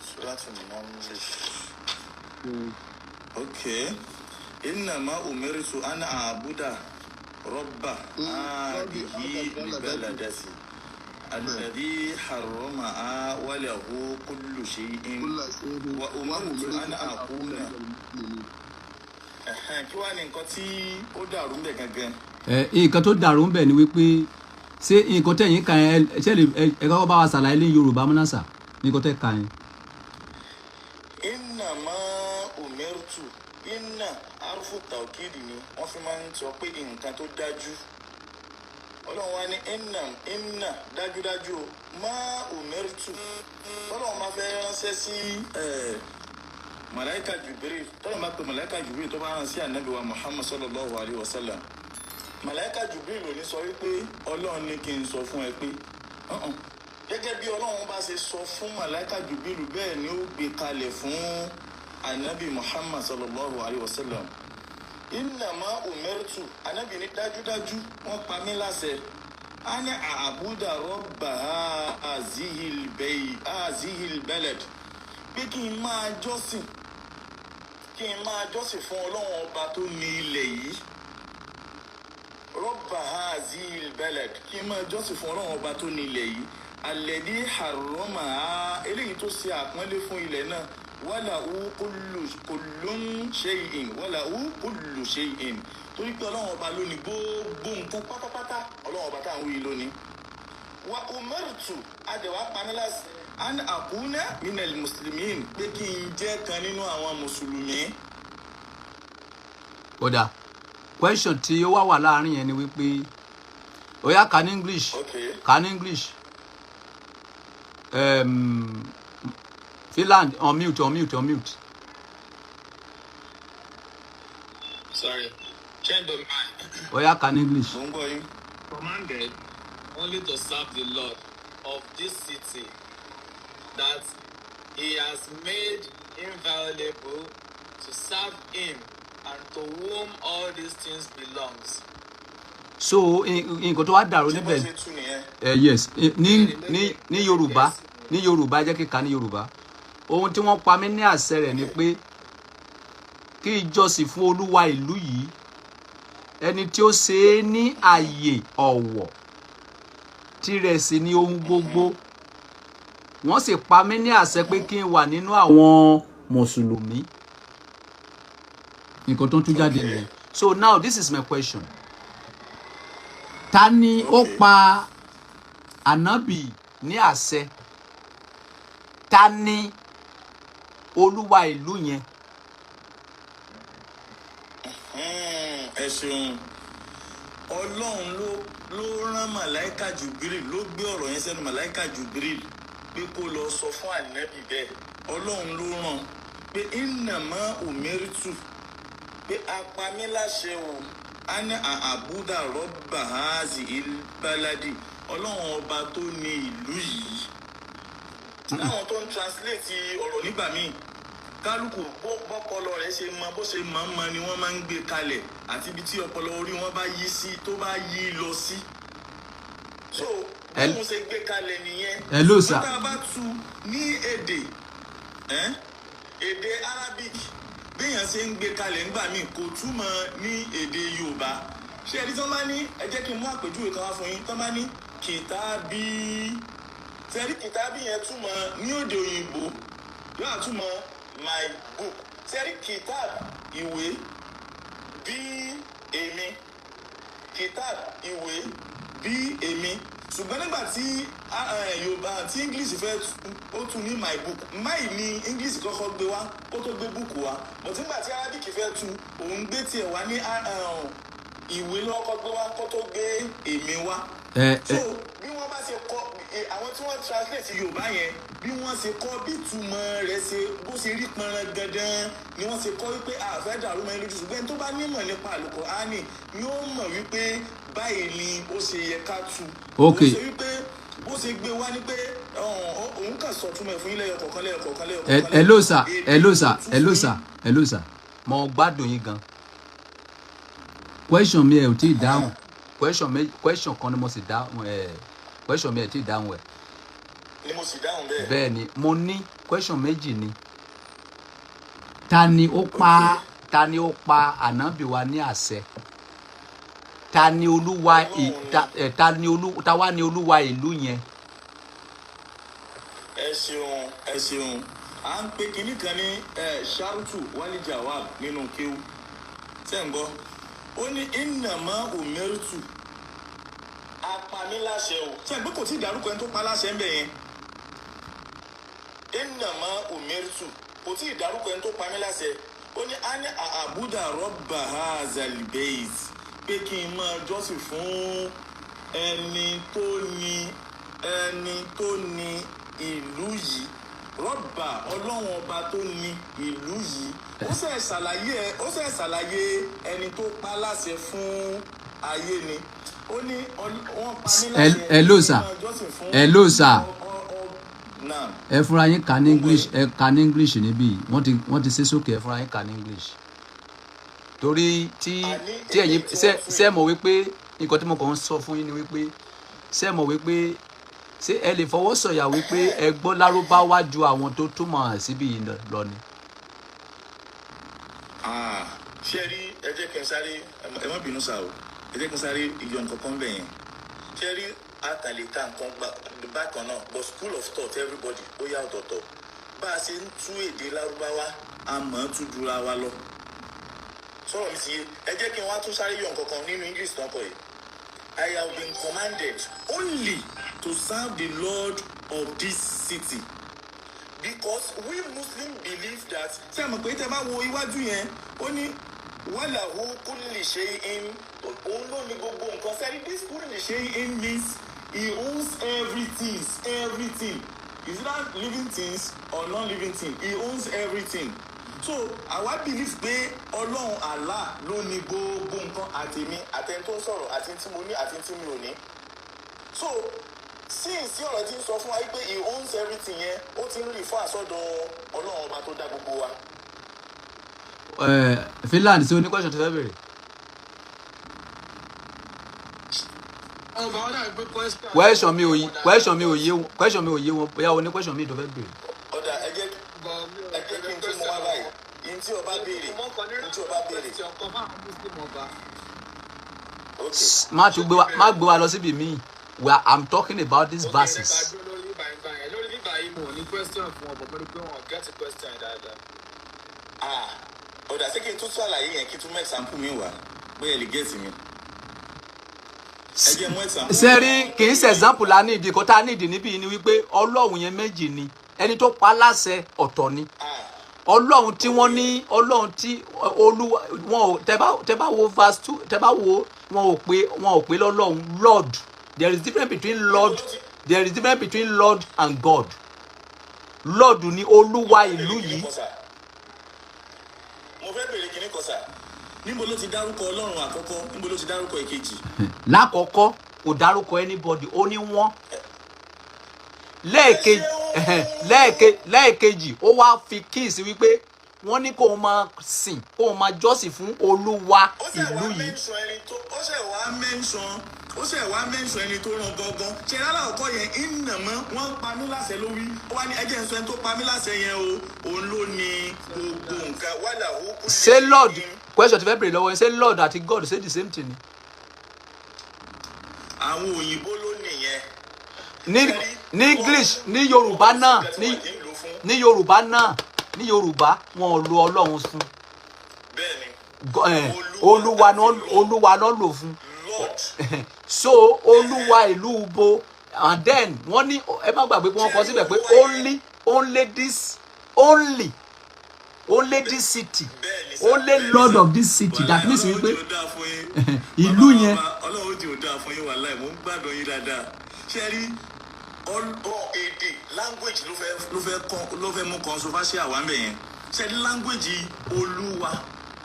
Suratu Namli. Okay. Innama umirtu an a'buda rabba hadhihi albaladati alladhi harramaha wa lahu kullu shay'in wa umirtu an akuna. Kí wá ní nǹkan tí ó dàrú ń bẹ̀ gangan? Nǹkan tó dàrú ń bẹ̀ ni wípé ṣé nǹkan tẹ̀yìn kan ẹ ṣe lè ẹ kọ́kọ́ bá wa ṣàlàyé ní Yorùbá múnásà nǹkan tẹ̀ ka yẹn. Innama umirtu inna arfu tawkidi ni wọ́n fi máa ń sọ pé nǹkan tó dájú. Ọlọ́run wá ní inna dájúdájú o ma umirtu. Ọlọ́run máa fẹ́ ránṣẹ́ sí Màláíkà Jibril. Tọ́lọ́run bá pe Màláíkà Jibril tó bá rán sí Ànábì wa Muhammad sallallahu alayhi wa sallam. Màláíkà Jibril ò ní sọ wípé Ọlọ́run ní kí n sọ fún ẹ pé gẹ́gẹ́ bí Ọlọ́run bá ṣe sọ fún Màláíkà Jibril bẹ́ẹ̀ ni ó gbé kalẹ̀ fún Ànábì Muhammad sallallahu alayhi wa sallam. Innama umirtu Ànábì ní dájúdájú wọ́n pa mí láṣẹ ani a'buda rabba hazihil balad pé kí n máa jọ́sìn fún Ọlọ́run ọba tó ní ilẹ̀ yìí. Rabba hazihil balad kí n máa jọ́sìn fún Ọlọ́run ọba tó ní ilẹ̀ yìí. Alladhi harramaha eléyìí tó ṣe àpọ́nlé fún ilẹ̀ náà walahu kullu shay'in torí pé Ọlọ́run ọba ló ní gbogbo nǹkan pátápátá Ọlọ́run ọba táwọn wí lónìí. Wa umirtu adẹ̀wà pamílàsì an akuna minal muslimin pé kí n jẹ́ kan nínú àwọn mùsùlùmí. Kódà question tí ó wà láàrin yẹn ni wípé ó yá kà ní English. Okay. Kà ní English. Finland, on mute. Sorry. Change of mind. Ó yá kà ní English. Commanded only to serve the Lord of this city, that he has made inviolable to serve him and to whom all these things belongs. So nǹkan tó wá dàrú níbẹ̀ yes ní Yorùbá jẹ́ kíkà ní Yorùbá ohun tí wọ́n pa mí ní àṣẹ rẹ̀ ni pé kí ìjọsìn fún Olúwa ìlú yìí ẹni tí ó ṣe é ní ààyè ọ̀wọ̀ tirẹ̀ sì ní ohun gbogbo wọ́n sì pa mí ní àṣẹ pé kí n wà nínú àwọn mùsùlùmí nǹkan tó ń tún jáde nìyẹn. So now this is my question. Ta ni ó pa ànábì ní àṣẹ? Ta ni olúwa ìlú yẹn? Ẹ ṣeun. Ọlọ́run ló rán màláíkà Jùbírìl ló gbé ọ̀rọ̀ yẹn sẹ́nu màláíkà Jùbírìl pé kó lọ sọ fún ànábì bẹ́ẹ̀. Ọlọ́run ló rán pé innama umirtu pé apamíláṣẹ o ana àbúdà rọ́bà hazi ilbaladi Ọlọ́run ọba tó ní ìlú yìí. Láwọn tó ń translate ọ̀rọ̀ nígbà míì kálukú bọ́pọlọ rẹ̀ ṣe mọ bó ṣe mọ̀ ni wọ́n máa ń gbé kalẹ̀ àti ibi tí ọpọlọ orí wọn bá yí sí tó bá yí lọ sí. So bí mo ṣe gbé kalẹ̀ nìyẹn. Hello sir. Tá a bá tu ní èdè Arabic béèyàn ṣe ń gbé kalẹ̀ ńgbà míì kò túmọ̀ ní èdè Yorùbá. Ṣé ẹni tí wọ́n bá ní ẹ jẹ́ kí n mú àpèjúwe kan wá fún yín tí wọ́n bá ní kìtàbí sẹ́rí kìtàbí yẹn túmọ̀ ní òde òyìnbó yóò túmọ̀ my book sẹ́rí kìtàb ìwé bí èmi kìtàb ìwé bí èmi ṣùgbọ́n nígbà tí Yorùbá tí English fẹ́ ó tún ní my book my ní English kọ́kọ́ gbé wá kó tó gbé book wá but nígbà tí Arabic fẹ́ tu òun gbé tiẹ̀ wá ní ìwé lọ́kọ́ gbé wá kó tó gbé èmi wá. So bí wọ́n bá ṣe kọ́ àwọn tí wọ́n translate Yorùbá yẹn bí wọ́n ṣe kọ́ bí ìtumọ̀ rẹ̀ ṣe bó ṣe rí pọnran gandan ni wọ́n ṣe kọ́ wípé àfẹ́ dàrú mọ́ lójú ṣùgbọ́n tó bá nímọ̀ nípa Al-Qur'ani yóò mọ̀ wípé báyìí ni ó ṣe yẹ ká tu. Ok. Ó ṣe wípé bó ṣe gbé wá ní pé òun kàn sọ túmọ̀ fún ilé ẹ̀kọ̀ọ̀kan. Hello sir. Mo gbádùn yín gan. Question mi ẹ ò tí ì dáhùn. Question kan ni mo sì dáhùn question mi ẹ tí ì dáhùn ẹ. Ni mo sì dáhùn bẹ́ẹ̀. Bẹ́ẹ̀ ni mo ní question méjì ni. Ta ni ó pa ànábì wa ní àṣẹ? Ta ni olúwa ta wá ní olúwa ìlú yẹn? Ẹ ṣeun à ń pe kinní kan ní sharutu wali jawab nínú kéwú ṣé ń gbọ́ ó ní innama umirtu apamiláṣẹ o ṣé ń gbé kò tí ì dárúkọ ẹni tó pa láṣẹ ń bẹ̀ yẹn innama umirtu kò tí ì dárúkọ ẹni tó pa mí láṣẹ ó ní ani àbúdà rọ́bà hazal bayt pé kí n máa jọ́sìn fún ẹni tó ní ìlú yìí rọ́bà ọlọ́run ọba tó ní ìlú yìí ó ṣe ṣàlàyé ẹni tó pa láṣẹ fún ayé ni ó ní wọ́n pa mí láṣẹ hello sir ẹ fúnra yín kà ní English níbí wọ́n ti ṣe sókè ẹ fúnra yín kà ní English torí tí ẹ̀yin ṣe mọ̀ wípé nǹkan tí mo kàn ń sọ fún yín ni wípé ṣe mọ̀ wípé ṣé ẹ lè fọwọ́ sọ̀yà wípé ẹ gbọ́ Lárúbáwá ju àwọn tó túmọ̀ síbí yìí lọ ni. ṣé rí ẹ jẹ́ kí n sáré ẹ má bínú sáà o ẹ jẹ́ kí n sáré ìyọ̀ nǹkan kan bẹ̀ yẹn ṣé rí àtàlẹ́ká nǹkan bákan náà but school of thought everybody ó yà ọ̀tọ̀ọ̀tọ̀ bá a ṣe ń tú èdè Lárúbáwá a mọ̀ ọ́n tún jura wa lọ. sọ̀rọ̀ mi sì yé ẹ jẹ́ kí n wá tún sáré yọ̀ nǹkan kan nínú English tó ń kọ yìí. I have been commanded only to serve the Lord of this city because we Muslims believe that. ṣé àmọ̀ pé tẹ́ bá wo iwájú yẹn ó ní wàláhù kulli shay'in òun ló ní gbogbo nǹkan sẹ́ni this kulli shay'in means he owns everything is that living things or non-living things he owns everything so àwa believe pé ọlọ́run Allah ló ní gbogbo nǹkan àtèmi àtẹni tó ń sọ̀rọ̀ àti tí mo ní àti tí mi ò ní so Since ọ̀rọ̀ ti ń sọ fún wa pé he owns everything yẹn, ó ti ń rí fún àsọdọ̀ Ọlọ́run ọba tó dá gbogbo wa. Finland ṣé o ní question tó fẹ́ bèrè. question mi ò yé wọn bóyá o ní question mi tó fẹ́ bèrè. Ọ̀dà ẹ jẹ́ kí n tún mọ wá báyìí. Ihun tí ọba béèrè. Okay. Má gbé wa lọ síbi míì. I'm talking about these verses. Ọ̀dà ṣé kí n tún ṣàlàyé yẹn kí n tún mú example mi wá bóyá ẹ lè get mi. Ẹ jẹ́ mú example. Sẹ́rí kì í ṣe example la ní ìdí kó tá a ní ìdí níbí ni wípé Ọlọ́run yẹn méjì ni ẹni tó pa láṣẹ ọ̀tọ̀ ni. Ọlọ́run tí wọ́n ní Ọlọ́run tí Olúwa wọn ò tẹ́ bá wo verse 2 tẹ́ bá wo wọn ò pé lọ́lọ́run Lord. There is difference between Lord and God. Lord ni Olúwa ìlú yìí. Mo fẹ́ bèrè kíní kan sà. Níbo ló ti dárúkọ Ọlọ́run àkọ́kọ́? Níbo ló ti dárúkọ ìkejì? Lákọ̀ọ́kọ́ kò dárúkọ anybody ó ní wọ́n. Lẹ́ẹ̀kejì ó wá fi kíìsì wípé wọ́n ní kó máa sìn kó máa jọ́sìn fún Olúwa ìlú yìí. Ó ṣe wá mẹ́sàn ẹni tó ràn gangan. Ṣé rárá ọkọ yẹn ìnàmọ́ wọ́n pa mí láṣẹ lórí. Ó wá ní ẹjẹ́ ń sọ ẹni tó pa mí láṣẹ yẹn o. Òun ló ní gbogbo nǹkan. Wàhálà ó kú. Ṣé Lord question ti fẹ́ bèrè lọ́wọ́ yẹn ṣé Lord àti God say the same thing ni. Àwọn òyìnbó ló nìyẹn. Ní English ní Yorùbá náà ní Yorùbá wọn ò lo Ọlọ́run fún. Bẹ́ẹ̀ni. Olúwa náà lò fún. So Olúwa ìlú bo and then wọ́n ní ẹ má gbàgbé pé wọ́n kọ síbẹ̀ pé only this city only Lord of this city that means wípé ìlú yẹn. Ọlọ́run ti ò dáa fún yín wàláhì mo ń gbádùn yín dáadáa. Ṣé rí èdè language ló fẹ́ mú controversial wá ń bẹ̀ yẹn. Ṣé rí language Olúwa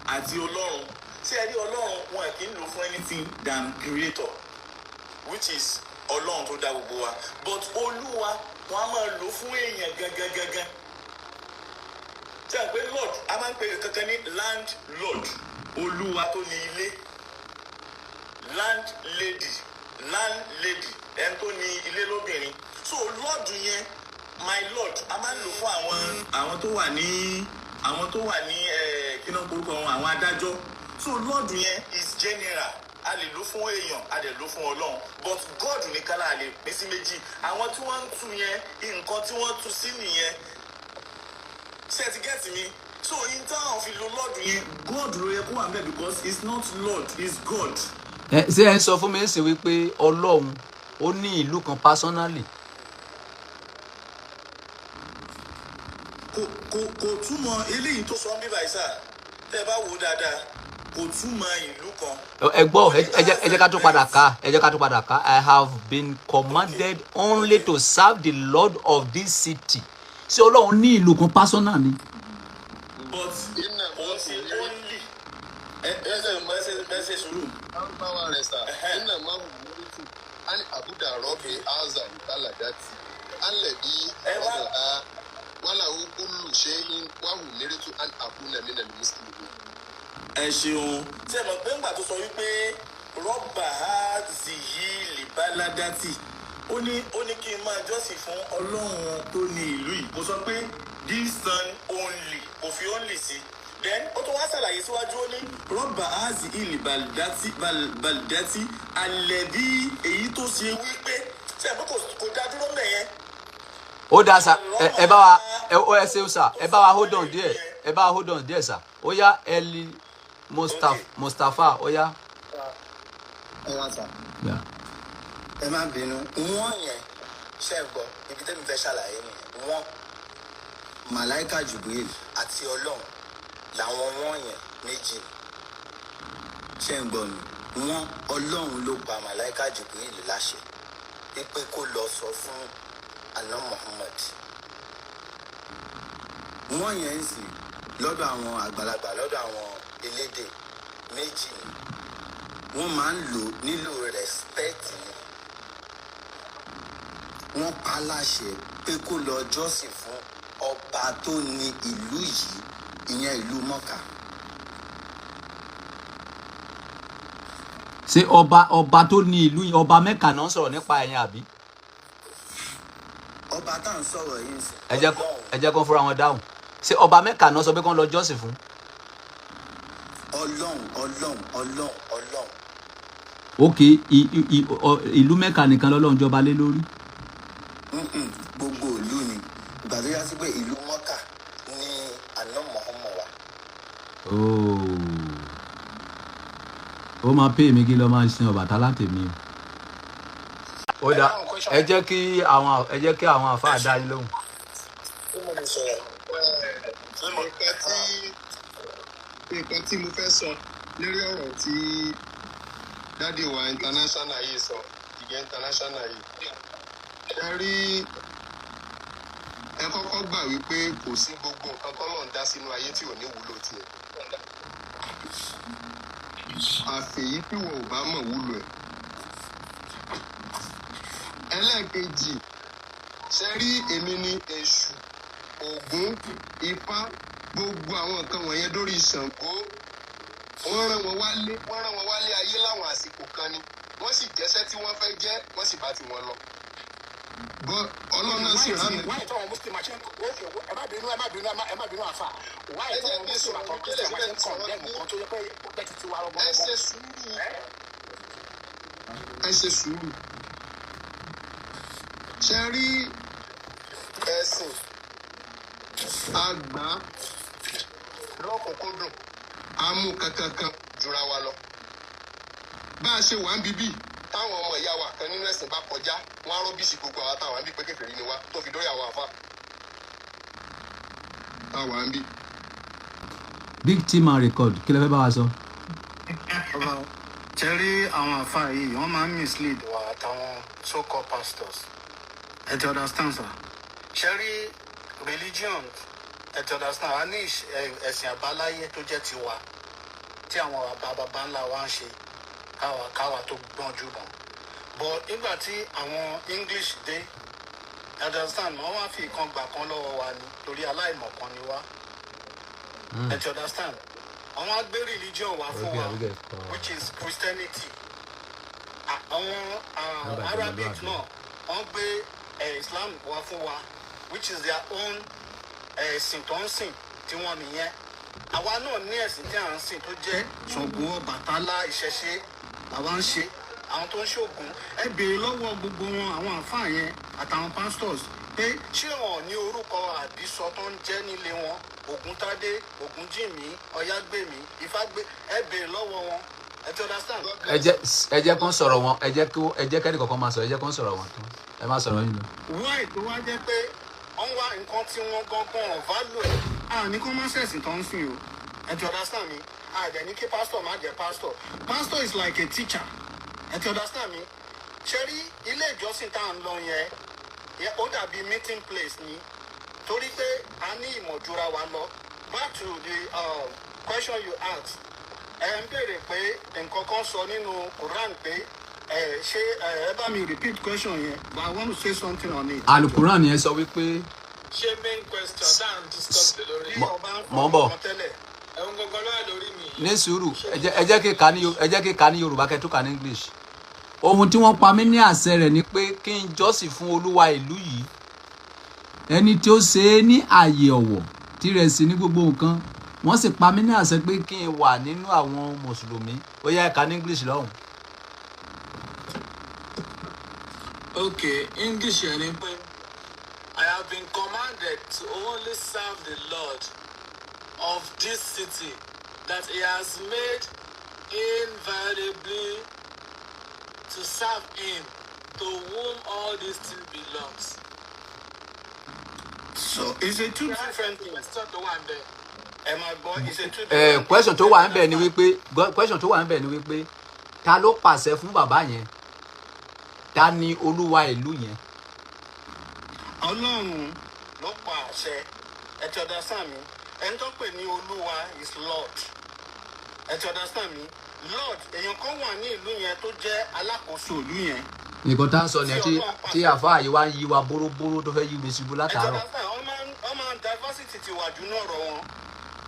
àti Ọlọ́run. Ṣé ẹ rí Ọlọ́run wọn kì í lò fún anything than creator which is Ọlọ́run tó dá gbogbo wa but Olúwa wọn a máa lò fún èèyàn gangan. Ṣé ẹ pé Lord a máa ń pè kankan ní landlord Olúwa tó ní ilé landlady ẹni tó ní ilé lóbìnrin so Lord yẹn my Lord a máa ń lò fún àwọn tó wà ní kí náà korúkọ wọn àwọn adájọ́. So Lord yẹn is general. A lè lò fún èèyàn, a lè lò fún Ọlọ́run. But God nìkan la lè pín sí méjì. Àwọn tí wọ́n ń tú yẹn, nǹkan tí wọ́n tú sí nìyẹn. Ṣé ẹ ti get me? So in táwọn fi lo Lord yẹn, God ló yẹ kó wà ńbẹ̀ because it's not Lord, it's God. Ṣé ẹ ń sọ fún mi ṣe wípé Ọlọ́run ó ní ìlú kan personally? Kò túmọ̀ eléyìí tó sọ ń bí báyìí sá. Tẹ́ ẹ bá wò ó dáadáa. Kò túmọ̀ ìlú kan. Ẹ gbọ́ ẹ jẹ́ ká tó padà ká I have been commanded only to serve the Lord of this city. Ṣé Ọlọ́run ní ìlú kan personal ni? But only. Ẹ sùúrù. Power resta. Inna ma humuritu an abuda rabbi azza balagati. Alladhi wala kullu shay'in wa humuritu an akuna minal muslimin. Ẹ ṣeun tí ẹ mọ̀ pé ńgbà tó sọ wípé rọ́bà á zì yí lìbáládátì ó ní kí n máa jọ́sìn fún Ọlọ́run tó ní ìlú yìí kó sọ pé this son only kò fi only sí then ó tún wá ṣàlàyé síwájú ó ní rọ́bà á zì yí lìbáládátì àlẹ́bí èyí tó ṣe wípé tí ẹ mọ̀ kò dá dúró mẹ́ yẹn. Ó dáa sá ẹ bá wa ẹ ṣeun sá ẹ bá wa hold on díẹ̀ sá ó yá Mustapha ó yá. Ẹ wá sá. Ẹ má bínú. Wọ́n yẹn ṣe gbọ́ ibi tẹ́mi fẹ́ ṣàlàyé nìyẹn. Wọ́n Màláíkà Jibril àti Ọlọ́run làwọn wọ́n yẹn méjì. Ṣé ń gbọ́ mi? Wọ́n Ọlọ́run ló pa Màláíkà Jibril láṣẹ pé kó lọ sọ fún Àná Muhammad. Wọ́n yẹn ń sìn lọ́dọ̀ àwọn àgbàlagbà lọ́dọ̀ àwọn elédè méjì ni wọ́n máa ń lò nílò respect ni wọ́n pa á láṣẹ pé kó lọ jọ́sìn fún ọba tó ní ìlú yìí, ìyẹn ìlú Mọ́kà. ṣé ọba tó ní ìlú yìí, ọba Mẹ́kà náà ń sọ̀rọ̀ nípa ẹ̀yìn àbí? Ọba tá à ń sọ̀rọ̀ yìí ń sìn. ẹ jẹ́ kó fúnra wọn dáhùn. ṣé ọba Mẹ́kà náà sọ pé kán lọ jọ́sìn fún? Ọlọ́run. ok, ìlú Mẹ́kà nìkan lọ́lọ́run jọba lé lórí? Gbogbo ìlú ni. Ìgbà tó yá sí pé ìlú Mọ́kà ní àná Muhammad wa. ó máa pè mí kí lọ máa sin Ọbàtálá tèmi o. ó dá ẹ jẹ́ kí àwọn àfáà dá yín lóhùn. nǹkan tí mo fẹ́ sọ lórí ọ̀rọ̀ tí dádì wa international yìí sọ ìgbẹ́ international yìí ẹ rí ẹ kọ́kọ́ gbà wípé kò sí gbogbo nǹkan tọ́lọ́run dá sínú ayé tí ò ní wúlò tiẹ̀ àfẹ̀yí tí wọn ò bá mọ̀ wúlò ẹ̀. ẹlẹ́ẹ̀kejì ṣe rí èmi ní èṣù Ògún Ifá gbogbo àwọn nǹkan wọ̀nyẹn lórí Ṣàngó wọ́n rán wọn wálé ayé láwọn àsìkò kan ni wọ́n sì jẹ́sẹ́ tí wọ́n fẹ́ jẹ́ wọ́n sì bá ti wọn lọ. bọ́ ọlọ́run náà sì rán mi. wáyé tó wọn muslim àti ẹ má bínú àfà wáyé tó wọn muslim àti christian àti kọ̀ọ̀dẹ́mù kan tó yẹ pé bẹ́ẹ̀ ti ti wá rọ́gbọ́n. ẹ ṣe sùúrù. ṣe rí ẹ̀sìn àgbà lọ́kùnkúndùn amú kankan jura wa lọ. bá a ṣe wà ń bíbí táwọn ọmọ ìyá wa kan nínú ẹ̀sìn bá kọjá wọn á rọ́bìṣì gbogbo àwọn táwọn àbí pé kékeré ni wá tó fi dórí àwọn àfa táwọn àbí. big team and record kí lè fẹ́ bá wa sọ. ṣe rí àwọn àfa yìí wọ́n máa ń mislead wa àtàwọn so-called pastors. ẹ ti understand sir. ṣe rí religion ẹ ti understand a ní ẹ̀sìn àbáláyé tó jẹ́ tiwa tí àwọn bàbá ńlá wa ń ṣe káwa tó gbọ́njú mọ́ but nígbà tí àwọn English dé ẹ understand wọ́n wá fi nǹkan gbà kan lọ́wọ́ wa ni torí aláìmọ̀kan ni wá ẹ ti understand àwọn á gbé religion wa fún wa which is Christianity àwọn Arabic náà wọ́n gbé Islam wa fún wa which is their own ẹ̀sìn tó ń sìn tí wọ́n nìyẹn àwa náà ní ẹ̀sìn tí à ń sìn tó jẹ́ Ṣàngó Ọbàtálá ìṣẹ̀ṣe làwa ń ṣe àwọn tó ń ṣògùn ẹ béèrè lọ́wọ́ gbogbo wọn àwọn àfáà yẹn àtàwọn pastors pé ṣé wọn ní orúkọ àbísọ tó ń jẹ́ nílé wọn Ògúntádé Ògúnjìmí Ọ̀yágbèmí Ifágbé ẹ béèrè lọ́wọ́ wọn ẹ ti understand. ẹ jẹ́ kó ń sọ̀rọ̀ wọn ẹ jẹ́ kẹ́ni kọ̀ọ̀kan máa sọ̀rọ̀ ẹ jẹ́ kó ń sọ̀rọ̀ wọn tán ẹ má sọ̀rọ̀ yín lọ. wáì tó wá jẹ́ pé wọ́n wá nǹkan tí wọ́n gangan value ẹ̀. ní kó má ṣẹ̀sìn tó ń sìn o ẹ ti understand mi àdẹ̀ ní kí pastor má jẹ́ pastor is like a teacher ẹ ti understand mi ṣe rí ilé ìjọsìn tá à ń lọ yẹn ó dàbí meeting place ni torí pé a ní ìmọ̀ jura wa lọ back to the question you asked ẹ ń béèrè pé nǹkan kan sọ nínú Quran pé ṣé ẹ bá mi repeat question yẹn but I want to say something on it. Alukuran yẹn sọ wípé. ṣé main question tá à ń discuss lé lórí. mọ̀ ń bọ̀ ẹ̀hún gangan ló wà lórí mi. ní sùúrù ẹ jẹ́ kí ká ní Yorùbá kẹ́ tó ká ní English. ohun tí wọ́n pa mí ní àṣẹ rẹ̀ ni pé kí n jọ́sìn fún Olúwa ìlú yìí ẹni tí ó ṣe é ní ààyè ọ̀wọ̀ tirẹ̀ sí ní gbogbo nǹkan wọ́n sì pa mí ní àṣẹ pé kí n wà nínú àwọn mùsùlùmí ó yá ká ní English lọ́hùn. Okay, English yẹn ni pé I have been commanded to only serve the Lord of this city that he has made inviolably to serve him to whom all these things belongs. So it's a two different things. Question tó wà ńbẹ̀. Ẹ máa gbọ́ it's a two different. Question tó wà ńbẹ̀ ni wípé ta ló pàṣẹ fún bàbá yẹn ta ni olúwa ìlú yẹn. Ọlọ́run ló pa àṣẹ ẹ ti understand mi ẹni tó pè ní olúwa is Lord ẹ ti understand mi Lord èèyàn kan wà ní ìlú yẹn tó jẹ́ alákòóso ìlú yẹn nǹkan tá ń sọ ni tí àfáà yìí wá ń yí wa bóróbóró tó fẹ́ yí mi ṣubú látàárọ̀. ọmọ diversity ti wà jù náà rọ wọn.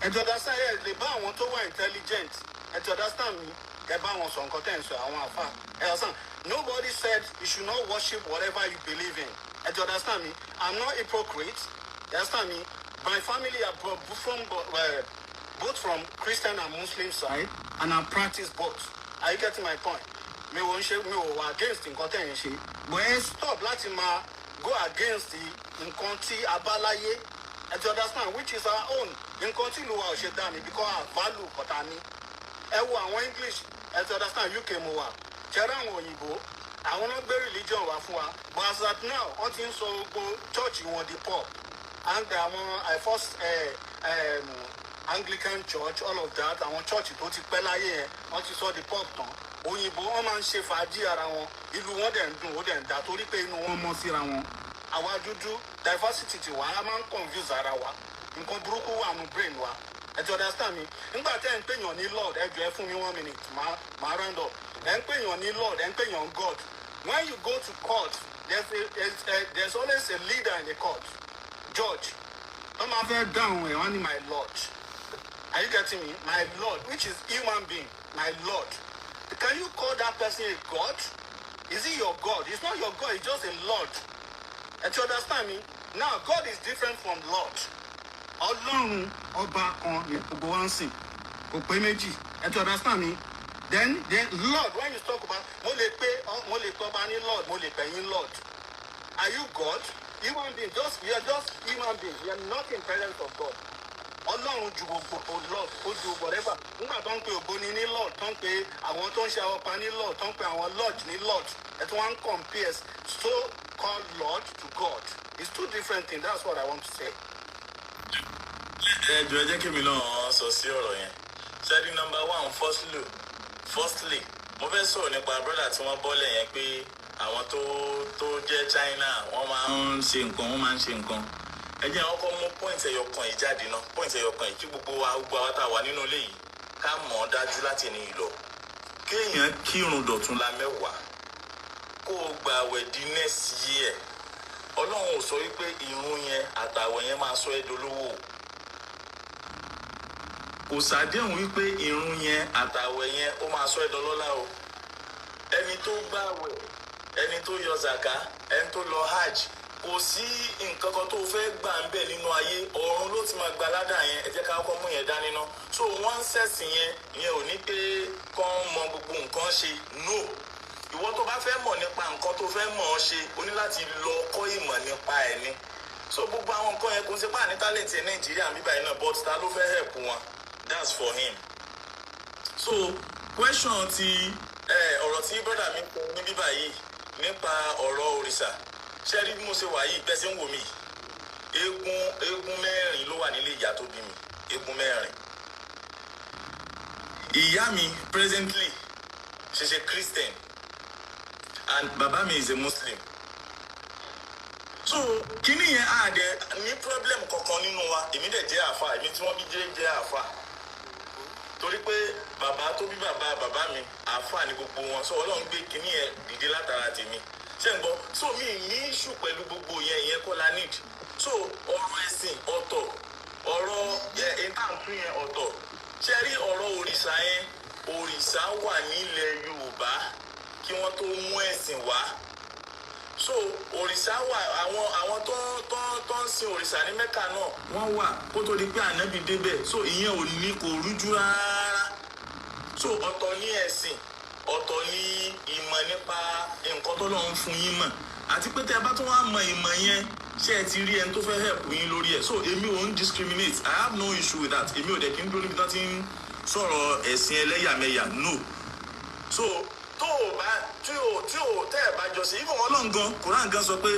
ẹjọ understand ẹ lè bá àwọn tó wà intelligent ẹjọ understand mi ẹ bá wọn sọ nǹkan tẹ̀ ń sọ àwọn àfáà ẹ understand nobody said you should not worship whatever you believe in ẹjọ understand me I'm not hypocrite you understand me my family are both from Christian and Muslim side and I practice both are you getting my point mi ò wà against nǹkan tẹ̀ ń ṣe but ẹ stop láti máa go against nǹkan tí abáláyé ẹ ti understand which is our own nǹkan tí ìlú wa ò ṣe dá mi because our value kọ̀tà ni ẹ wo àwọn English ẹ ti understand UK mo wà ṣẹ́rẹ́ àwọn òyìnbó àwọn náà gbé religion wá fún wa but as at now wọ́n ti ń sọ gbogbo church wọn di pop and àwọn first Anglican church all of that àwọn church tó ti pẹ́ láyé yẹn wọ́n ti sọ di pop tán òyìnbó wọn máa ń ṣe fàájì ara wọn ìlú wọn dẹ̀ ń dùn ó dẹ̀ ń dá torí pé inú wọn mọ́ síra wọn àwa dúdú diversity ti wà á máa ń confuse ara wa nǹkan burúkú wà nù brain wa ẹ ti understand mi nígbà tẹ́ ń pèèyàn ní Lord ẹ jọ ẹ fún mi 1 minute máa round up ẹ ń pèèyàn ní Lord ẹ ń pèèyàn God when you go to court there's always a leader in the court judge wọ́n máa fẹ́ dáhùn ẹ̀ wọ́n ní my Lord are you getting me my Lord which is human being my Lord. Can you call that person a God? Is he your God? It's not your God, it's just a Lord. And you understand me? Now, God is different from Lord. Ọlọ́run ọba kan ni gbogbo wa ń sìn. Kò pé méjì. And you understand me? Then Lord, when you talk about mo lè tọ́ba ní Lord, mo lè pè yín Lord. Are you God? Human being, you are just human being. You are not in presence of God. Ọlọ́run ju gbogbo Lord ó ju whatever nígbà tó ń pe ògbóni ní Lord tó ń pe àwọn tó ń ṣe àwọn pa ní Lord tó ń pe àwọn Lord ní Lord ẹ tí wọ́n ń compare so called Lord to God it's two different things that's what I want to say. ẹ jọ̀ọ́ ẹ jẹ́ kí mi náà sọ sí ọ̀rọ̀ yẹn ṣẹ́ni number one firstly mo fẹ́ sọ̀rọ̀ nípa brother tí wọ́n bọ́lẹ̀ yẹn pé àwọn tó jẹ́ China wọ́n máa ń ṣe nǹkan ẹ jẹ́ ọkọ̀ mú point ẹyọkan yìí jáde náà point ẹyọkan yìí kí gbogbo wa tá a wà nínú ilé yìí ká mọ̀ ọ́ dájú láti ní ìlọ kéèyàn kírun dọ̀tún la mẹ́wàá kó o gba àwẹ̀ di next year Ọlọ́run ò sọ wípé ìrun yẹn àtàwẹ̀ yẹn máa sọ ẹ́ dolówó kò sàdéhùn wípé ìrun yẹn àtàwẹ̀ yẹn ó máa sọ ẹ́ dọlọ́lá o ẹni tó gbààwẹ̀ ẹni tó yọ zaka ẹni tó lọ hajj kò sí nǹkan kan tó fẹ́ gbà ń bẹ̀ nínú ayé ọ̀run ló ti máa gba ládàá yẹn ẹ jẹ́ ká kọ́ mú yẹn dání ná so wọ́n ń sẹ̀sìn yẹn ò ní pé kán mọ gbogbo nǹkan ṣe no ìwọ tó bá fẹ́ mọ̀ nípa nǹkan tó fẹ́ mọ̀ ọ́ ṣe o ní láti lọ kọ́ ìmọ̀ nípa ẹ̀ ni so gbogbo àwọn nǹkan yẹn kò ń ṣe pà ní talent ẹ̀ Nàìjíríà bíbá yìí náà but ta ló fẹ́ help wọn that's for him so question ti ọ̀rọ̀ tí brother mi kọ ní bíbá yìí nípa ọ̀rọ̀ òrìṣà ṣé rí bí mo ṣe wà yìí bẹ́ẹ̀ ṣe ń wò mí eégún mẹ́rin ló wà nílé ìyá tó bí mi eégún mẹ́rin ìyá mi presently she's a Christian and bàbá mi is a Muslim so kíní yẹn àdẹ ní problem kankan nínú wa èmi dẹ̀ jẹ́ àfà èmi tí wọ́n bí jẹ́ àfà torí pé bàbá tó bí bàbá mi àfà ní gbogbo wọn so Ọlọ́run gbé kíní yẹn dìde látara tèmi ṣé ń gbọ́ so mi ní issue pẹ̀lú gbogbo yẹn kọ́ la need so ọ̀rọ̀ ẹ̀sìn ọ̀tọ̀ ọ̀rọ̀ ìtàǹtù yẹn ọ̀tọ̀ ṣé rí ọ̀rọ̀ òrìṣà wà nílẹ̀ Yorùbá kí wọ́n tó mú ẹ̀sìn wá so òrìṣà wà àwọn tó ń sin òrìṣà ní Mẹ́kà náà wọ́n wà kó tó di pé ànábì débẹ̀ so ìyẹn ò ní kò rújú rárá so ọ̀tọ̀ ní ẹ̀sìn ọ̀tọ̀ ní ìmọ̀ nípa nǹkan tó lọ́n fún yín mọ̀ àti pé tẹ́ bá tún wá mọ ìmọ̀ yẹn ṣé ẹ ti rí ẹni tó fẹ́ help yín lórí ẹ̀ so èmi ò ń discriminate I have no issue with that èmi ò dẹ̀ kí n dúró níbi tó ti ń sọ̀rọ̀ ẹ̀sìn ẹlẹ́yàmẹ̀yà no so tó o bá tí o tẹ́ ẹ̀ bá jọ sí ìfọ̀n Ọlọ́run gan Quran gan sọ pé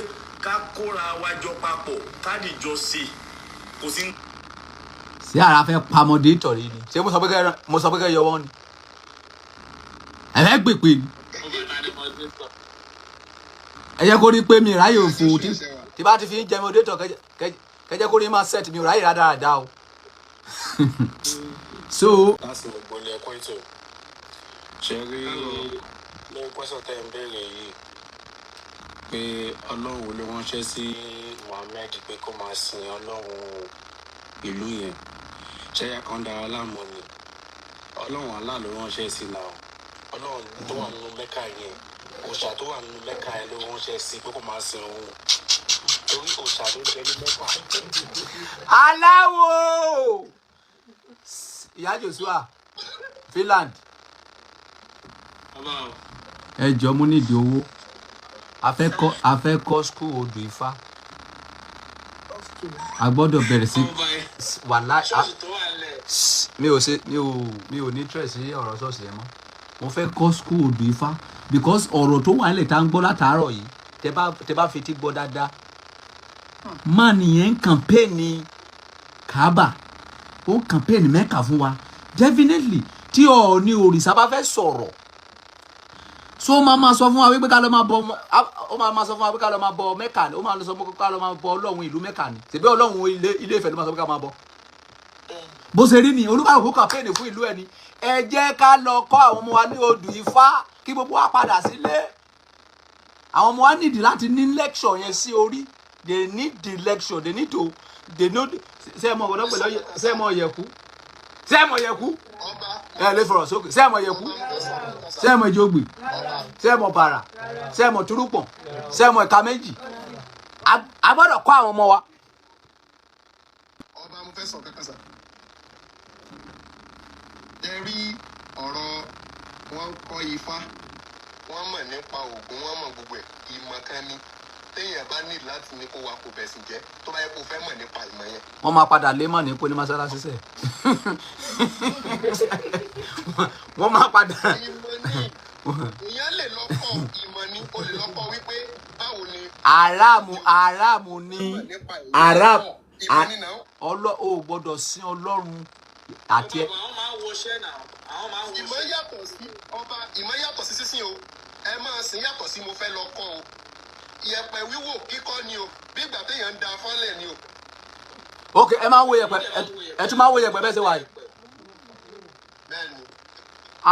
ká kóra wa jọ papọ̀ ká dìjọ sí kò sí. sí ara fẹ́ pamọ́dé ìtọ̀rí ni ṣé mo sọ pé kẹ́ yọ wọ́n ni ẹ fẹ́ gbèpè ni ẹ jẹ́ kó rí pé mi ráyè òfò tí bá ti fi ń jẹ mi òdètò kẹjẹ kó rí máa set mi ráyè rádaràda o so. láti gbogbo ilé ẹ̀kọ́ ètò ṣe rí lórí pẹ́sọ̀ tẹ́ ń béèrè yìí pé ọlọ́run ló ránṣẹ́ sí Muhammed pé kó máa sin ọlọ́run ìlú yẹn ṣẹ́yà kan dára láàmú ni ọlọ́run Allah ló ránṣẹ́ sí náà ọlọ́run tó wà nínú Mẹ́kà yẹn òòṣà tó wà nínú Mẹ́kà yẹn ló ránṣẹ́ sí pé kó máa sin òun torí òòṣà ló ń bẹ ní Mẹ́kà. aláwo ìyá Joshua Finland ẹ jọ mú nídìí owó a fẹ́ kọ́ school odò Ifá a gbọ́dọ̀ bẹ̀rẹ̀ sí wàhálà mi ò ní interest sí ọ̀rọ̀ ṣọ́ọ̀ṣì yẹn mọ́ mo fẹ́ kọ́ school odò Ifá because ọ̀rọ̀ tó wà nílẹ̀ tá ń gbọ́ látàárọ̀ yìí tẹ bá fetí gbọ́ dáadáa máa nìyẹn ń kàmpéènì Kaaba ó ń kàmpéènì Mẹ́kà fún wa definitely tí Ọọ̀ni òrìṣà bá fẹ́ sọ̀rọ̀ so ó máa sọ fún wa wípé ká lọ máa bọ ó máa sọ fún wa wípé ká lọ máa bọ Mẹ́kà ni ó máa sọ fún wa ká lọ máa bọ Ọlọ́run ìlú Mẹ́kà ni ṣèbí Ọlọ́run ilé Ifẹ̀ ló máa sọ pé ká máa bọ bó ṣe rí ni olúkàlùkù kàmpéènì fún ìlú ẹni ẹ jẹ́ ká lọ kọ́ àwọn ọmọ wa ní odù Ifá kí gbogbo wa padà sílé àwọn ọmọ wa nídìí láti ní lecture yẹn sí orí they need the lecture they know ṣé mo gbọ́dọ̀ pẹ̀lú ṣé mo yẹ̀kú ẹ lè fọ̀rọ̀ sókè ṣé mo yẹ̀kú ṣé mo ìjọgbì ṣé mo bàrà ṣé mo túrúpọ̀n ṣé mo ìka méjì a gbọ́dọ̀ kọ́ àwọn ọmọ wa. ọba mo fẹ́ sọ kankan sá ẹ rí ọ̀rọ̀ wọn kọ́ Ifá wọ́n mọ̀ nípa Ògún wọ́n mọ̀ gbogbo ẹ̀ ìmọ̀ kan ni téèyàn bá ní láti ní kó wa kó bẹ̀sìn jẹ́ tó bá yẹ kó fẹ́ mọ̀ nípa ìmọ̀ yẹn. wọ́n máa padà lé mọ̀ ní pé ní mọ́sálásí sẹ̀ wọ́n máa padà. ìmọ̀ ni ìyẹn lè lọ́kọ̀ ìmọ̀ ni o lè lọ́kọ̀ wípé báwo ni. aráàmù ni aráàmù o gbọ́dọ̀ sin Ọlọ́run àti ẹ. àwọn máa ń wọṣẹ́ náà àwọn máa ń wọṣẹ́. ìmọ̀ yàtọ̀ sí ọba ìmọ̀ yàtọ̀ sí sísìn o ẹ máa sìn yàtọ̀ sí mo fẹ́ lọ kọ́ o ìyẹ̀pẹ̀ wíwò kíkọ́ ni o bí ìgbà téèyàn ń da fọ́lẹ̀ ni o. ok ẹ máa ń wo yẹ̀pẹ̀ ẹ tún máa ń wo yẹ̀pẹ̀ bẹ́ẹ̀ ṣe wà yìí. bẹ́ẹ̀ni.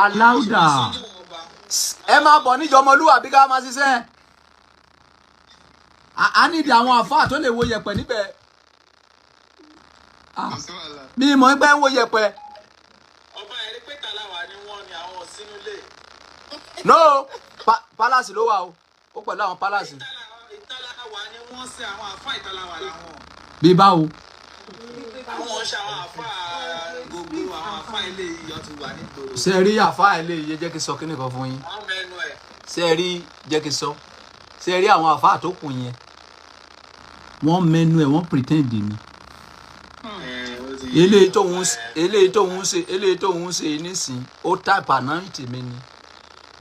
aláùdà ẹ máa bọ̀ níjọ ọmọlúwàbí ká máa ṣiṣẹ́ a nídìí àwọn àfáà tó lè wo yẹ̀pẹ̀ níbẹ̀ mi mọ̀ pé ń wo yẹ̀pẹ̀. ọba ẹ̀rí pé tàlàwà ni wọ́n ní àwọn sínú ilé. no palace ló wà o ó pẹ̀lú àwọn palace. ìtàlàwà ni wọ́n ṣe àwọn àfáà ìtàlàwà làwọn. bí báwo. àwọn ṣe àwọn àfáà gbogbo àwọn àfáà ilé iyọ̀ ti wà nígboro. ṣé ẹ rí àfáà ilé yìí jẹ́ kí n sọ kíní kan fún yín. wọ́n mẹ́nu ẹ̀. ṣé ẹ rí jẹ́ kí n sọ ṣé ẹ rí àwọn àfáà tó kù yẹn wọ́n mẹ́nu ẹ̀ wọ́n pretend ni. eléyìí tóun ṣe nísìn ó type ànáǹtì mi ni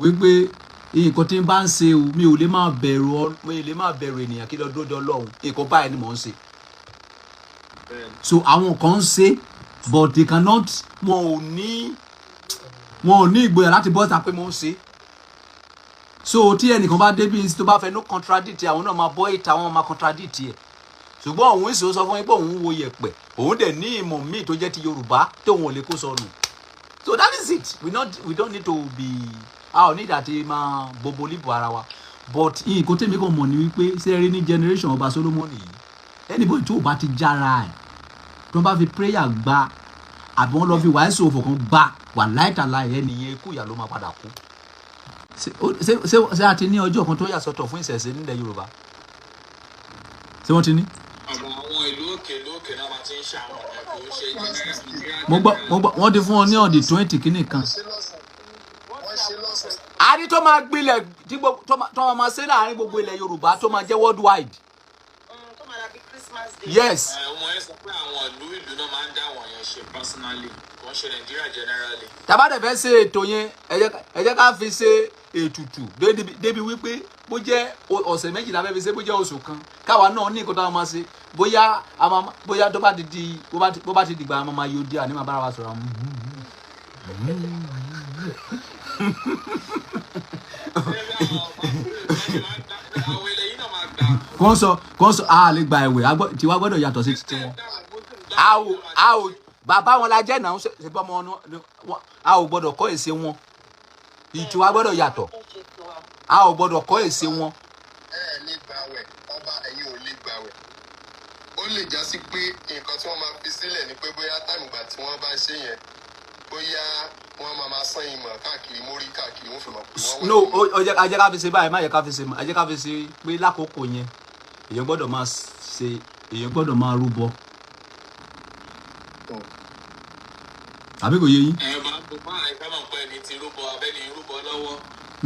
wípé nǹkan tí n bá ń ṣe o mi ò lè máa bẹ̀rù ènìyàn kí lọ dúró de Ọlọ́run nǹkan báyìí ni mò ń ṣe. so àwọn kan ń ṣe but they cannot wọn ò ní ìgboyà láti bọ́ ta pé mò ń ṣe. so tí ẹnìkan bá débi tó bá fẹ́ no contradict àwọn náà máa bọ́ ìta wọn máa contradict ẹ̀ ṣùgbọ́n òun ìṣòro sọ fún yín pé òun wo yẹ̀pẹ̀ òun dẹ̀ ní ìmọ̀ míì tó jẹ́ ti Yorùbá tí òun ò lè kó sọnù. so that is it we don't need to be a ò ní ìdàtí máa bobo líbo ara wa but nǹkan tèmi kan mọ̀ ni wípé ṣé ẹ rí ní generation ọba Solomon yìí anybody tó bá ti jára ẹ̀ tó bá fi prayer gba àbí wọ́n lọ fi wàásù òfò kan gba wà láìtàlá ẹ̀ nìyẹn ikú ìyá ló máa padà kú. ṣé a ti ní ọjọ́ kan tó yà sọ́tọ̀ fún ìṣẹ̀ṣe nílẹ̀ Yorùbá ṣé wọ́n ti ní. àwọn ìlú òkè náà máa ti ń ṣe àwọn ọ̀nà kò ṣe Nàìjíríà. mo gbọ́ wọ́n ti fún ọ ní ọ̀dì 20 kìíní kan. a ní tó máa gbilẹ̀ tó máa ṣe láàrin gbogbo ilẹ̀ Yorùbá tó máa jẹ́ worldwide. tó máa dàbí Christmas day. yes. ọmọ yẹn sọ pé àwọn ìlú náà máa ń dá àwọn yẹn ṣe personally kò ń ṣe Nàìjíríà generally. tàbá dẹ̀ fẹ́ ṣe ètò yẹn ẹ jẹ́ ká fi ṣe ètùtù débi wípé bó jẹ́ ọ̀sẹ̀ méjìlá fẹ́ fi ṣe bó jẹ́ oṣù kan káwa náà ní nǹkan tó máa ṣe bóyá tó bá ti dìgbà máa máa yóò dé àní máa bára wa sọ̀rọ̀. kò sọ a lè gba ẹ̀wẹ̀ tiwa gbọ́dọ̀ yàtọ̀ sí ti wọn. a ò bàbá wọn la jẹ́ náà ṣe bọ́ ọmọ wọn a ò gbọ́dọ̀ kọ́ èsè wọn ìtiwa gbọ́dọ̀ yàtọ̀ a ò gbọ́dọ̀ kọ́ èsè wọn. lè gbàwẹ̀ ọba ẹ̀yin ò lè gbàwẹ̀. Ó lè já sí pé nǹkan tí wọ́n máa fi sílẹ̀ ni pé bóyá táìmù ìgbà tí wọ́n bá ṣe yẹn bóyá wọ́n máa sán ìmọ̀ káàkiri mórí káàkiri wọ́n fi mọ̀ pé wọ́n wẹ̀. No, ajẹ́ ká fi ṣe báyìí, má yẹ ká fi ṣe mọ́. Ajẹ́ ká fi ṣe pé lákòókò yẹn èèyàn gbọ́dọ̀ máa ṣe, èèyàn gbọ́dọ̀ máa rúbọ. Àbí kò yé yín? Máa ń bọ̀ àìká mọ̀ pé ẹni tí rúbọ abẹ́ni rúbọ lọ́wọ́.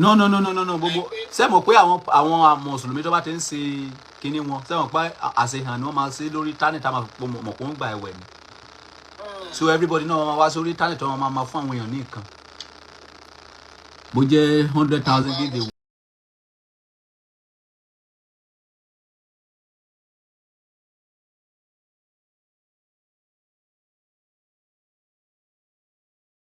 No, gbogbo ṣé mọ̀ pé àwọn mùsùlùmí tó bá ti ń ṣe kinní wọn, ṣé mọ̀ pé àṣehàn ni wọ́n máa ṣe lórí tánì tá máa mọ̀ kó ń gba ẹ̀wẹ̀ ni. So everybody náà wọ́n máa wá sórí tánì tó wọ́n máa fún àwọn èèyàn ní nǹkan. Bó jẹ́ 100,000 give